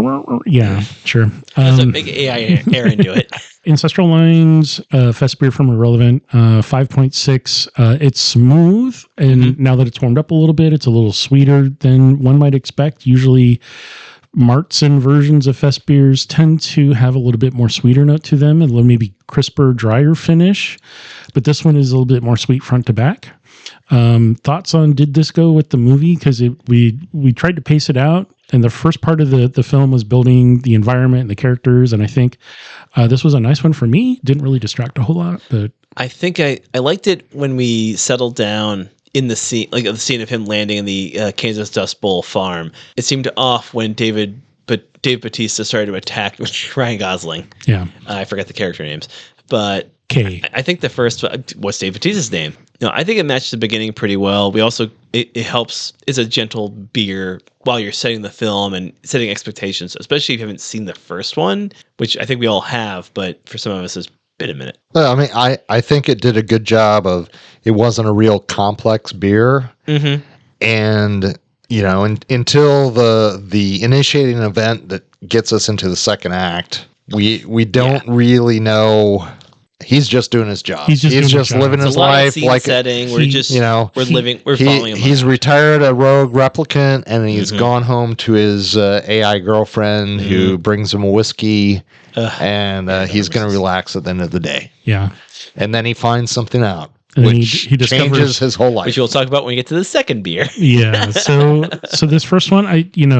Yeah, sure. That's a big AI Aaron do it. Ancestral Lines, Festbier from Irrelevant, 5.6. It's smooth, and now that it's warmed up a little bit, it's a little sweeter than one might expect. Usually Martzen versions of Festbiers tend to have a little bit more sweeter note to them, and a little maybe crisper, drier finish. But this one is a little bit more sweet front to back. Thoughts on, did this go with the movie? Because we tried to pace it out, And the first part of the film was building the environment and the characters. And I think this was a nice one for me. Didn't really distract a whole lot, but I think I liked it when we settled down in the scene, like the scene of him landing in the Kansas Dust Bowl farm. It seemed off when Dave Bautista started to attack Ryan Gosling. Yeah. I forgot the character names, but I think the first, what's Dave Bautista's name? No, I think it matched the beginning pretty well. We also, it helps, it's a gentle beer while you're setting the film and setting expectations, especially if you haven't seen the first one, which I think we all have, but for some of us it's been a minute. Well, I mean, I think it did a good job of, it wasn't a real complex beer. Mm-hmm. And, you know, until the initiating event that gets us into the second act, we don't really know. He's just doing his job. He's just living his life like setting. We're just, you know, we're following him. He's retired a rogue replicant, and he's gone home to his AI girlfriend who brings him a whiskey, and he's going to relax at the end of the day. Yeah, and then he finds something out, and which he changes his whole life. Which we'll talk about when we get to the second beer. Yeah. So this first one,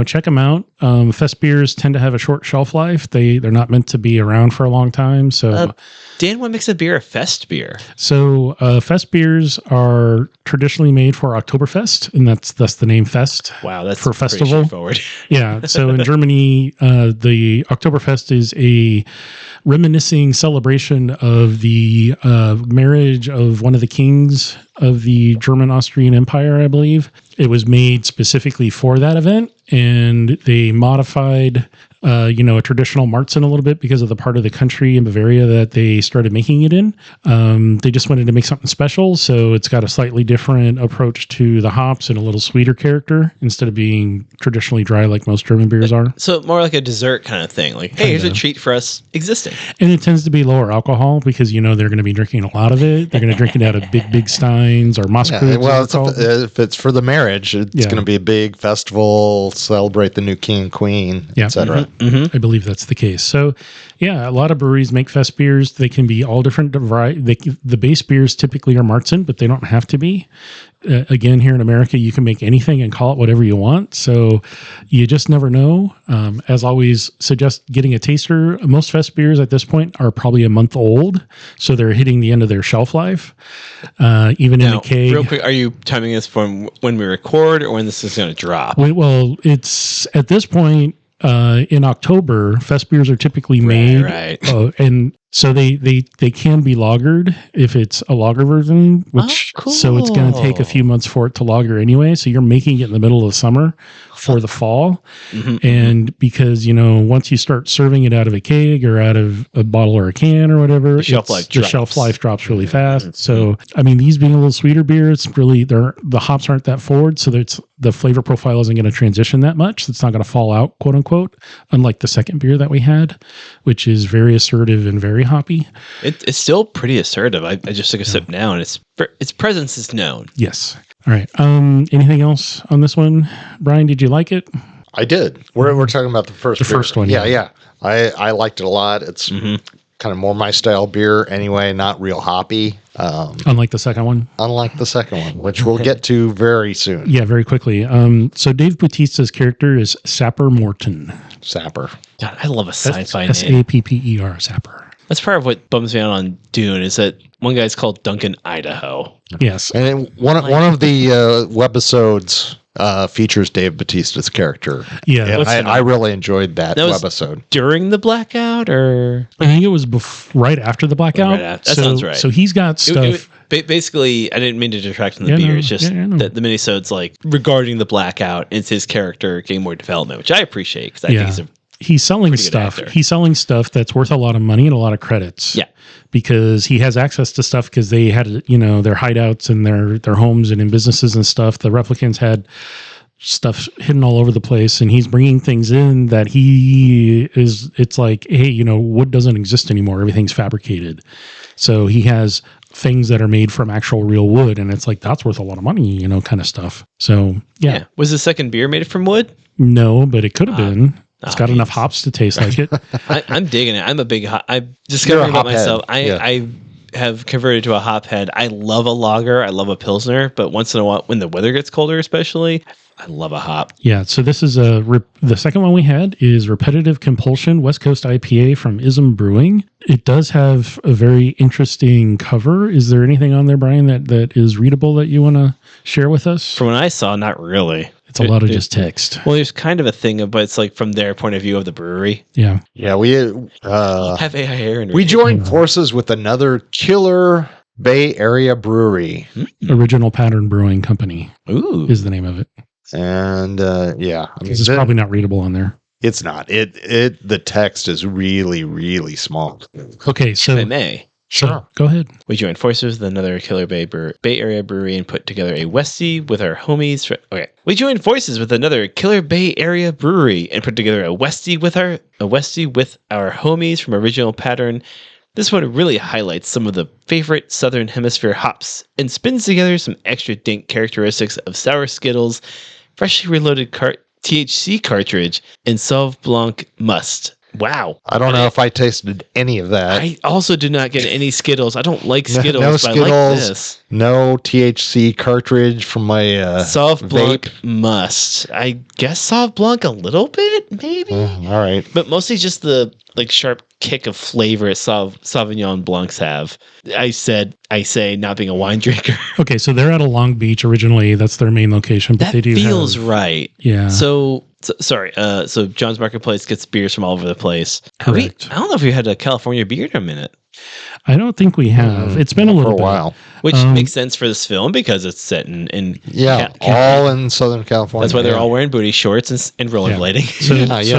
check them out. Festbiers tend to have a short shelf life. They're not meant to be around for a long time. So. Dan, what makes a beer a Festbier? So Festbiers are traditionally made for Oktoberfest, and that's the name Fest. Wow, that's for festival. Straightforward. Yeah. So in Germany, the Oktoberfest is a reminiscing celebration of the marriage of one of the kings of the German-Austrian Empire, I believe. It was made specifically for that event, and they modified a traditional Marzen a little bit because of the part of the country in Bavaria that they started making it in. They just wanted to make something special, so it's got a slightly different approach to the hops and a little sweeter character instead of being traditionally dry like most German beers are. So more like a dessert kind of thing. Like, hey, here's a treat for us existing. And it tends to be lower alcohol because, they're going to be drinking a lot of it. They're going to drink it out of big steins or Moskowitz. Yeah, well, if it's for the marriage, it's going to be a big festival, celebrate the new king and queen, etc. Mm-hmm. I believe that's the case. So, a lot of breweries make fest beers. They can be all different. The base beers typically are Marzen, but they don't have to be. Again, here in America, you can make anything and call it whatever you want. So you just never know. As always, suggest getting a taster. Most fest beers at this point are probably a month old, so they're hitting the end of their shelf life. Even in a keg. Real quick, are you timing this from when we record or when this is going to drop? Well, it's at this point. In October, fest beers are typically made, right. And so they can be lagered if it's a lager version, which cool. So it's going to take a few months for it to lager anyway. So you're making it in the middle of the summer for the fall, and because once you start serving it out of a keg or out of a bottle or a can or whatever, the shelf life drops really fast. So I mean, these being a little sweeter beers, really the hops aren't that forward, so the flavor profile isn't going to transition that much. It's not going to fall out, quote unquote, unlike the second beer that we had, which is very assertive and very hoppy. It's still pretty assertive. I just took a sip now, and its presence is known. Yes. All right. Anything else on this one, Brian? Did you like it? I did. We're talking about the first one. Yeah. I liked it a lot. It's kind of more my style beer anyway, not real hoppy. Unlike the second one? Unlike the second one, which we'll get to very soon. Yeah, very quickly. So Dave Bautista's character is Sapper Morton. Sapper. God, I love a sci-fi name. Sapper, Sapper. That's part of what bums me out on Dune is that one guy's called Duncan Idaho. Yes. And one of the webisodes features Dave Bautista's character. Yeah. I really enjoyed that webisode. During the blackout, or? I think it was right after the blackout. That sounds right. So he's got stuff. Basically, I didn't mean to detract from the beer. It's just that the minisode's like regarding the blackout, it's his character getting more development, which I appreciate because I think he's selling stuff. He's selling stuff that's worth a lot of money and a lot of credits. Yeah. Because he has access to stuff because they had, their hideouts and their homes and in businesses and stuff. The replicants had stuff hidden all over the place, and he's bringing things in that it's like, hey, wood doesn't exist anymore. Everything's fabricated. So he has things that are made from actual real wood, and it's like, that's worth a lot of money, kind of stuff. So, yeah. Was the second beer made from wood? No, but it could have been. It's got enough hops to taste like it. I'm digging it. I'm a big I discovered about myself. I have converted to a hophead. I love a lager. I love a Pilsner. But once in a while, when the weather gets colder especially, I love a hop. Yeah, so this is the second one we had is Repetitive Compulsion West Coast IPA from ISM Brewing. It does have a very interesting cover. Is there anything on there, Brian, that is readable that you want to share with us? From what I saw, not really. It's a lot of just text. Well, there's kind of a thing, but it's like from their point of view of the brewery. Yeah. Yeah, we Have AI Aaron. we joined forces with another killer Bay Area brewery. Original Pattern Brewing Company is the name of it. And yeah, I mean, It's probably not readable on there. It's not. The text is really, really small. Okay, so If I may. Sure. Go ahead. We joined forces with another killer Bay Area brewery and put together a Westie with our homies. We joined forces with another killer Bay Area brewery and put together a Westie with our homies from Original Pattern. This one really highlights some of the favorite Southern Hemisphere hops and spins together some extra dank characteristics of sour Skittles, freshly reloaded THC cartridge, and Sauv Blanc must. Wow. I don't know if I tasted any of that. I also did not get any Skittles. I don't like Skittles, no but Skittles, I like this. No THC cartridge from my Sauv Blanc vape. must. I guess Sauv Blanc a little bit, maybe. All right. But mostly just the sharp kick of flavor Sauvignon Blancs have. I say not being a wine drinker. Okay, so they're out of Long Beach originally. That's their main location, but That they do feels right. Yeah. So sorry. So John's Marketplace gets beers from all over the place. Correct. I don't know if we had a California beer in a minute. I don't think we have. It's been a little for a while. Which makes sense for this film because it's set in all in Southern California. That's why they're all wearing booty shorts and rollerblading. So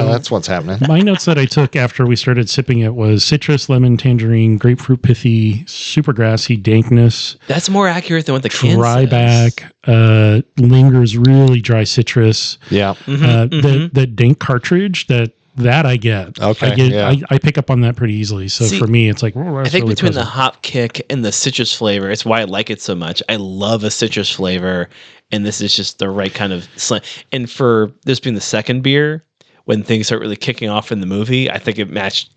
that's what's happening. My notes that I took after we started sipping it was citrus, lemon, tangerine, grapefruit, pithy, super grassy, dankness. That's more accurate than what the can dry says. back, lingers, really dry citrus. Yeah. The dank cartridge that I get. Okay. I pick up on that pretty easily. So See, for me, it's like, I think really between present. the hop kick and the citrus flavor, it's why I like it so much. I love a citrus flavor, and this is just the right kind of And for this being the second beer, when things start really kicking off in the movie, I think it matched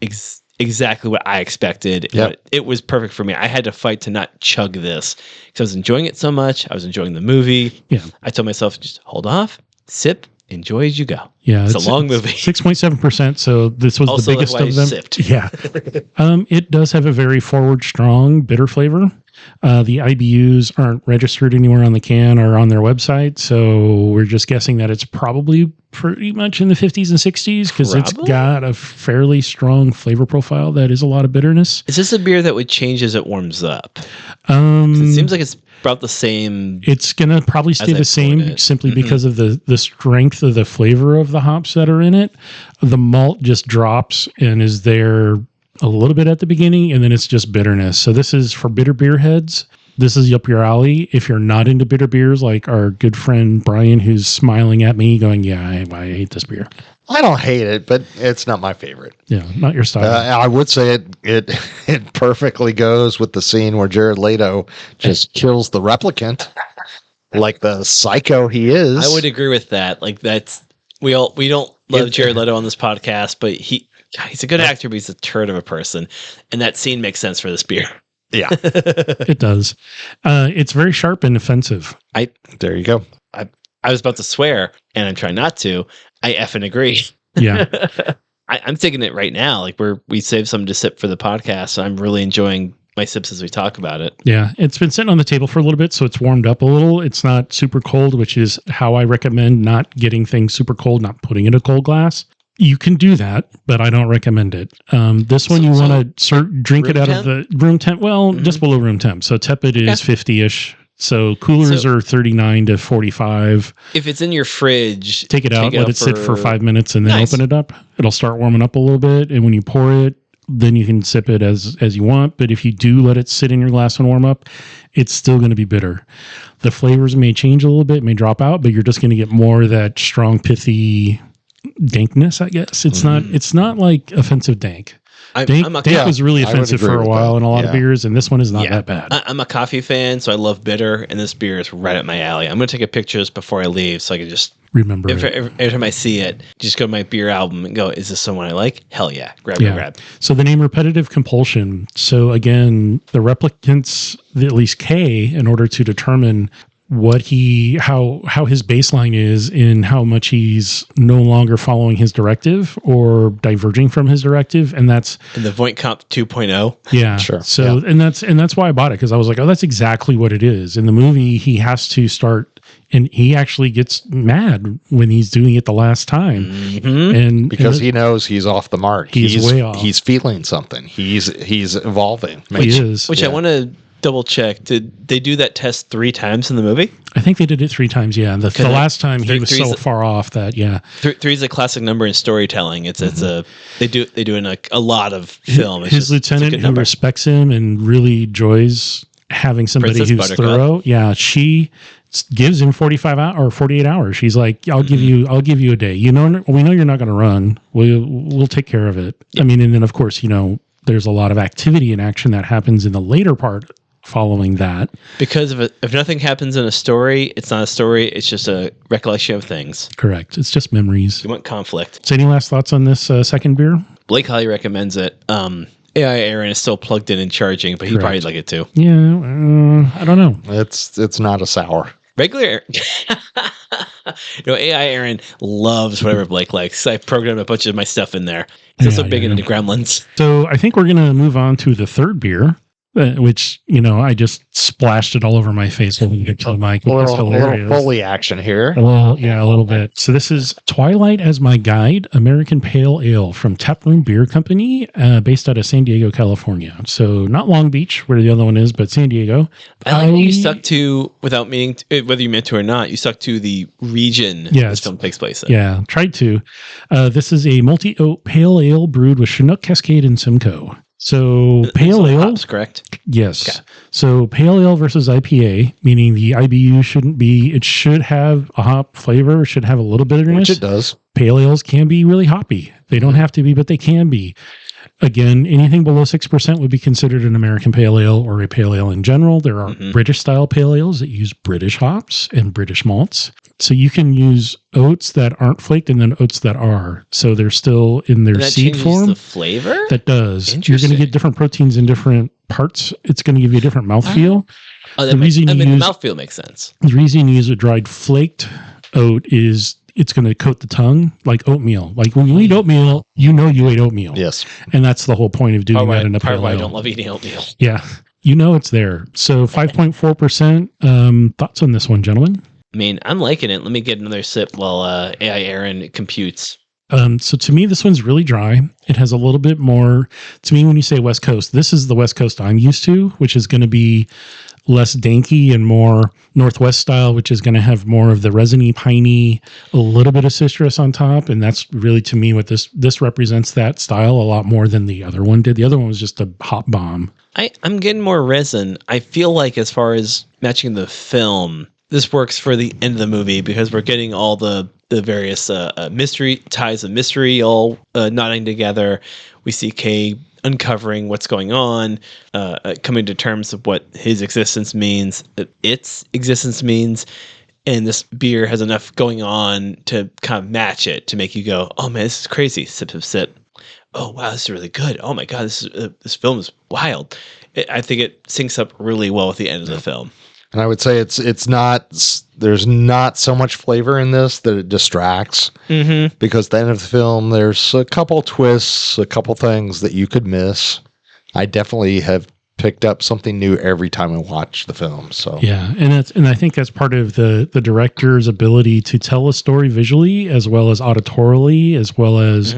exactly what I expected. Yep. It was perfect for me. I had to fight to not chug this because I was enjoying it so much. I was enjoying the movie. Yeah. I told myself, just hold off, sip, enjoy as you go. Yeah, it's a long movie. 6.7%. So this was Also, the biggest that's why of I them. sipped. Yeah. It does have a very forward, strong, bitter flavor. The IBUs aren't registered anywhere on the can or on their website. So we're just guessing that it's probably pretty much in the 50s and 60s because it's got a fairly strong flavor profile that is a lot of bitterness. Is this a beer that would change as it warms up? It seems like it's about the same. It's going to probably stay the same simply because of the strength of the flavor of the hops that are in it. The malt just drops and is there a little bit at the beginning, and then it's just bitterness. So this is for bitter beer heads. This is up your alley. If you're not into bitter beers, like our good friend Brian, who's smiling at me going, yeah, I hate this beer. I don't hate it, but it's not my favorite. Yeah, not your style. I would say it perfectly goes with the scene where Jared Leto just kills the replicant like the psycho he is. I would agree with that. Like we don't love Jared Leto on this podcast, but he's a good actor, but he's a turd of a person. And that scene makes sense for this beer. Yeah. It does. It's very sharp and offensive. There you go. I was about to swear, and I'm trying not to. I effing agree. Yeah. I'm taking it right now. Like we saved some to sip for the podcast. So I'm really enjoying my sips as we talk about it. Yeah. It's been sitting on the table for a little bit, so it's warmed up a little. It's not super cold, which is how I recommend not getting things super cold, not putting it in a cold glass. You can do that, but I don't recommend it. This one, you want to drink it out of the room temp. Well, just below room temp. So tepid is 50-ish. So coolers are 39 to 45. If it's in your fridge, take it out, let it sit for 5 minutes, and then open it up. It'll start warming up a little bit, and when you pour it, then you can sip it as you want. But if you do let it sit in your glass and warm up, it's still going to be bitter. The flavors may change a little bit, may drop out, but you're just going to get more of that strong, pithy dankness, I guess. It's not like offensive dank. Dank was really offensive for a while in a lot of beers, and this one is not that bad. I'm a coffee fan, so I love bitter, and this beer is right up my alley. I'm going to take a picture just before I leave so I can just remember every time I see it, just go to my beer album and go, is this someone I like? Hell yeah. Grab. So the name Repetitive Compulsion. So again, the replicants, at least K, in order to determine what how his baseline is in how much he's no longer following his directive or diverging from his directive, and that's in the Voight-Kampff 2.0. Yeah, sure. So and that's why I bought it, because I was like, oh, that's exactly what it is. In the movie, he has to start, and he actually gets mad when he's doing it the last time, and because he knows he's off the mark. He's way off. He's feeling something. He's evolving. Which I want to double check. Did they do that test 3 times in the movie? I think they did it 3 times. Yeah, the last time he was so far off that 3 is a classic number in storytelling. It's they do in a lot of film. His lieutenant, who respects him and really enjoys having somebody who's thorough. Yeah, she gives him 45 hours or 48 hours. She's like, I'll give you a day. We know you're not going to run. We'll take care of it. Yep. I mean, and then of course, there's a lot of activity and action that happens in the later part following that. Because if nothing happens in a story, it's not a story. It's just a recollection of things. Correct. It's just memories. You want conflict. So any last thoughts on this second beer? Blake highly recommends it. AI Aaron is still plugged in and charging, but he'd probably like it too. Yeah, I don't know. It's not a sour. Regular AI Aaron loves whatever Blake likes. I programmed a bunch of my stuff in there. He's also big into Gremlins. So I think we're going to move on to the third beer, which, I just splashed it all over my face when we get to the mic. A little Foley action here. A little bit. So this is Twilight as My Guide, American Pale Ale from TapRoom Beer Company, based out of San Diego, California. So not Long Beach, where the other one is, but San Diego. I like you stuck to, without meaning to, whether you meant to or not, you stuck to the region this film takes place in. Yeah, tried to. This is a multi-oat pale ale brewed with Chinook, Cascade, and Simcoe. So pale ale, hops, correct? Yes. Okay. So pale ale versus IPA, meaning the IBU it should have a hop flavor, should have a little bitterness. Which it does. Pale ales can be really hoppy. They don't have to be, but they can be. Again, anything below 6% would be considered an American pale ale or a pale ale in general. There are British style pale ales that use British hops and British malts. So you can use oats that aren't flaked and then oats that are. So they're still in their seed form. The flavor? That does. You're going to get different proteins in different parts. It's going to give you a different mouthfeel. The mouthfeel makes sense. The reason you use a dried flaked oat is it's going to coat the tongue like oatmeal. Like when you eat oatmeal, you ate oatmeal. Yes. And that's the whole point of doing that in a pale ale. I don't love eating oatmeal. Yeah. It's there. So 5.4%. Thoughts on this one, gentlemen? I mean, I'm liking it. Let me get another sip while AI Aaron computes. So to me, this one's really dry. It has a little bit more, to me, when you say West Coast, this is the West Coast I'm used to, which is going to be less danky and more Northwest style, which is going to have more of the resiny, piney, a little bit of citrus on top. And that's really, to me, what this represents that style a lot more than the other one did. The other one was just a hop bomb. I'm getting more resin. I feel like as far as matching the film, this works for the end of the movie because we're getting all the various ties of mystery all knotting together. We see Kay uncovering what's going on, coming to terms of what his existence means, its existence means, and this beer has enough going on to kind of match it to make you go, oh man, this is crazy. Sip, sip, sip. Oh wow, this is really good. Oh my god, this film is wild. I think it syncs up really well with the end of the film. And I would say it's not, there's not so much flavor in this that it distracts. Mm-hmm. Because at the end of the film, there's a couple twists, a couple things that you could miss. I definitely have picked up something new every time I watch the film. So yeah, and I think that's part of the director's ability to tell a story visually as well as auditorily, as well as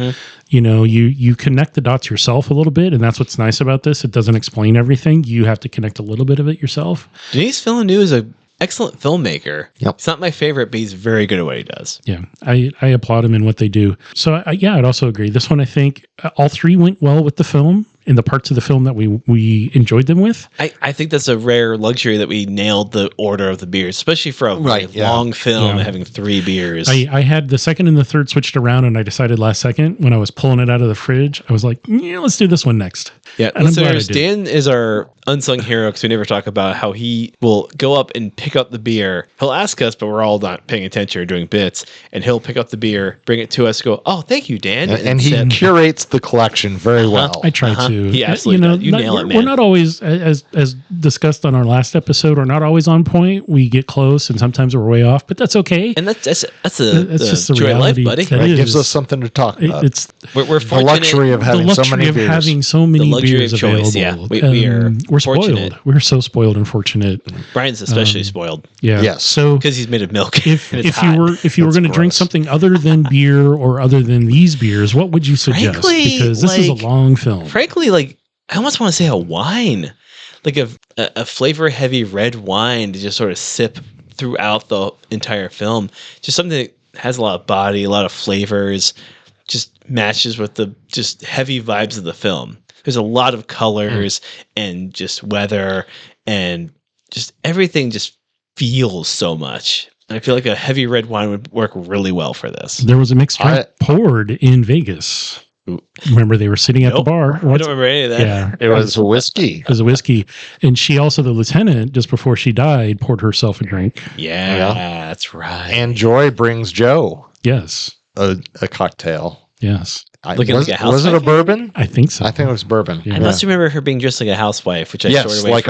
you connect the dots yourself a little bit, and that's what's nice about this. It doesn't explain everything. You have to connect a little bit of it yourself. Denis Villeneuve is an excellent filmmaker. Yep. It's not my favorite, but he's very good at what he does. Yeah, I applaud him in what they do. So I'd also agree. This one, I think all three went well with the film. in the parts of the film that we enjoyed them with. I think that's a rare luxury that we nailed the order of the beers, especially for a long film having 3 beers. I had the second and the third switched around, and I decided last second when I was pulling it out of the fridge, I was like, yeah, let's do this one next. Yeah, listeners, Dan is our unsung hero because we never talk about how he will go up and pick up the beer. He'll ask us, but we're all not paying attention or doing bits, and he'll pick up the beer, bring it to us, go, oh, thank you, Dan. And he curates the collection very well. I try to. He absolutely does. You nail it, man. We're not always, as discussed on our last episode, we're not always on point. We get close, and sometimes we're way off, but that's okay. And that's just the joy of life, buddy. It gives us something to talk about. We're fortunate. The luxury of having so many beers. Beers available. Yeah, we're spoiled. We're so spoiled and fortunate. Brian's especially spoiled. Yeah. Yes. So because he's made of milk. If you were going to drink something other than beer or other than these beers, what would you suggest? Frankly, because this is a long film. Frankly, I almost want to say a wine, like a flavor heavy red wine to just sort of sip throughout the entire film. Just something that has a lot of body, a lot of flavors, just matches with the just heavy vibes of the film. There's a lot of colors and just weather and just everything just feels so much. I feel like a heavy red wine would work really well for this. There was a mixed drink poured in Vegas. Remember, they were sitting at the bar. I don't remember any of that. Yeah, it was a whiskey. It was a whiskey. And she also, the lieutenant, just before she died, poured herself a drink. Yeah, that's right. And Joy brings Joe. Yes. A cocktail. Yes. Was it a bourbon? I think so. I think it was bourbon. Yeah. I must remember her being dressed like a housewife, which I stored away like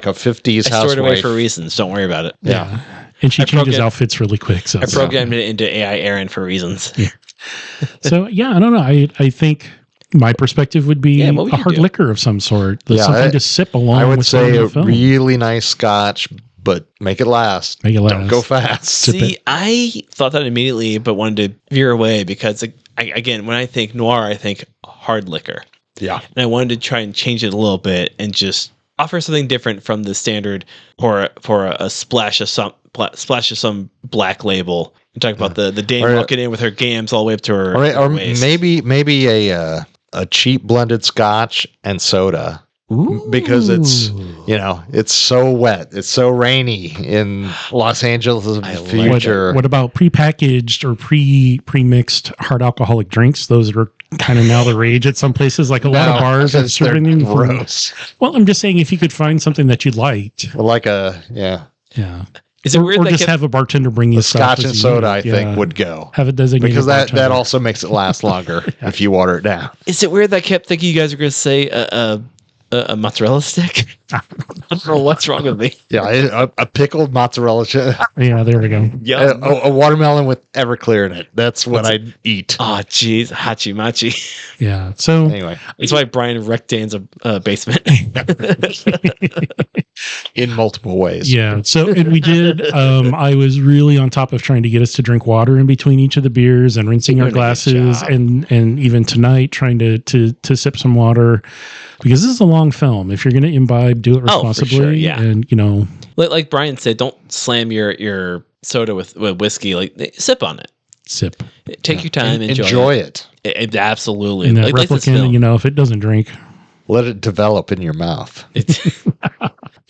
a 50s housewife. I stored away for reasons. Don't worry about it. Yeah. And she changes outfits really quick. So I programmed it into AI Aaron for reasons. Yeah. So, I don't know. I think my perspective would be a hard liquor of some sort. Something to sip along with. I would say a really nice scotch, but make it last. Don't go fast. See, I thought that immediately, but wanted to veer away because, again, when I think noir, I think hard liquor. Yeah. And I wanted to try and change it a little bit and just offer something different from the standard for a splash of some black label. You talk about the dame walking in with her gams all the way up to her waist. Maybe a cheap blended scotch and soda. Ooh. Because it's so wet, it's so rainy in Los Angeles in the future. What about prepackaged or pre-mixed hard alcoholic drinks? Those are kind of now the rage at some places, like a lot of bars are serving them. Gross. Well, I'm just saying if you could find something that you liked, like yeah. Is it weird or just have a bartender bring you scotch and soda? I think would go. Have it designated because that also makes it last longer if you water it down. Is it weird that I kept thinking you guys were going to say a mozzarella stick? I don't know what's wrong with me. Yeah, a pickled mozzarella stick. Yeah, there we go. Yeah, a watermelon with Everclear in it. That's what I'd eat. Oh, jeez, hachi machi. Yeah. So anyway, that's why Brian wrecked Dan's basement in multiple ways. Yeah. So and we did. I was really on top of trying to get us to drink water in between each of the beers and rinsing our glasses, and even tonight trying to sip some water. Because this is a long film. If you're going to imbibe, do it responsibly. For sure, yeah. And, like Brian said, don't slam your soda with whiskey. Like, sip on it. Sip. Take your time. Enjoy it. Absolutely. And that replicant, if it doesn't drink. Let it develop in your mouth.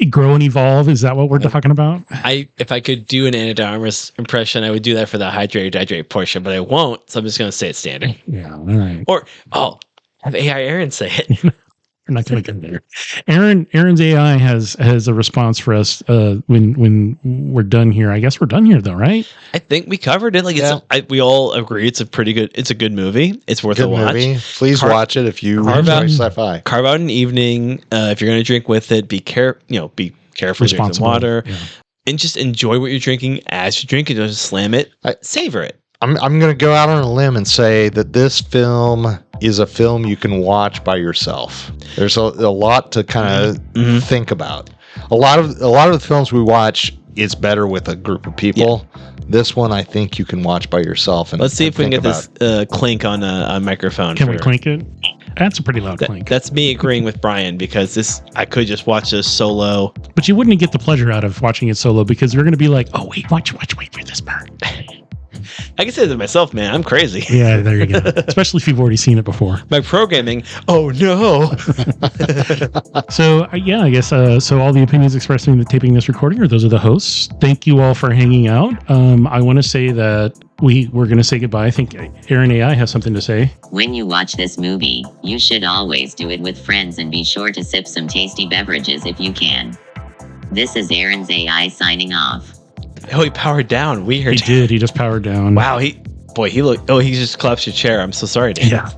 Grow and evolve. Is that what we're talking about? If I could do an Anna de Armas impression, I would do that for the hydrate portion, but I won't. So I'm just going to say it standard. Yeah. All right. Or, have AI Aaron say it. We're not going to get there. Aaron's AI has a response for us when we're done here. I guess we're done here though, right? I think we covered it. We all agree it's a good movie. It's worth a watch. Please watch it if you enjoy sci-fi. Carve out an evening if you're going to drink with it. Be careful. Be careful. Drink some water, and just enjoy what you're drinking as you drink it. Don't just slam it. Savor it. I'm going to go out on a limb and say that this film is a film you can watch by yourself. There's a lot to kind of think about. A lot of the films we watch is better with a group of people. Yeah. This one I think you can watch by yourself. Let's see if we can get this clink on a microphone. Can we clink it? That's a pretty loud clink. That's me agreeing with Brian because I could just watch this solo. But you wouldn't get the pleasure out of watching it solo because you're going to be like, oh wait, wait for this part. I can say that myself, man. I'm crazy. Yeah, there you go. Especially if you've already seen it before. My programming. Oh no. So I guess so. All the opinions expressed during the taping this recording are those of the hosts. Thank you all for hanging out. I want to say that we're going to say goodbye. I think Aaron AI has something to say. When you watch this movie, you should always do it with friends and be sure to sip some tasty beverages if you can. This is Aaron's AI signing off. Oh, he powered down. Weird. He did. He just powered down. Wow. He just collapsed your chair. I'm so sorry, Dan.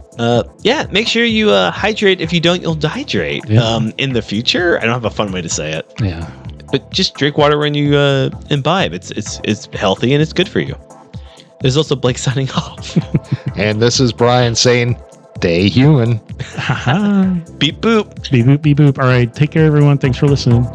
Yeah. Make sure you hydrate. If you don't, you'll dehydrate. Yeah. In the future, I don't have a fun way to say it. Yeah. But just drink water when you imbibe. It's healthy and it's good for you. There's also Blake signing off. And this is Brian saying, stay human. Haha. Beep boop. Beep boop, beep boop. All right. Take care, everyone. Thanks for listening.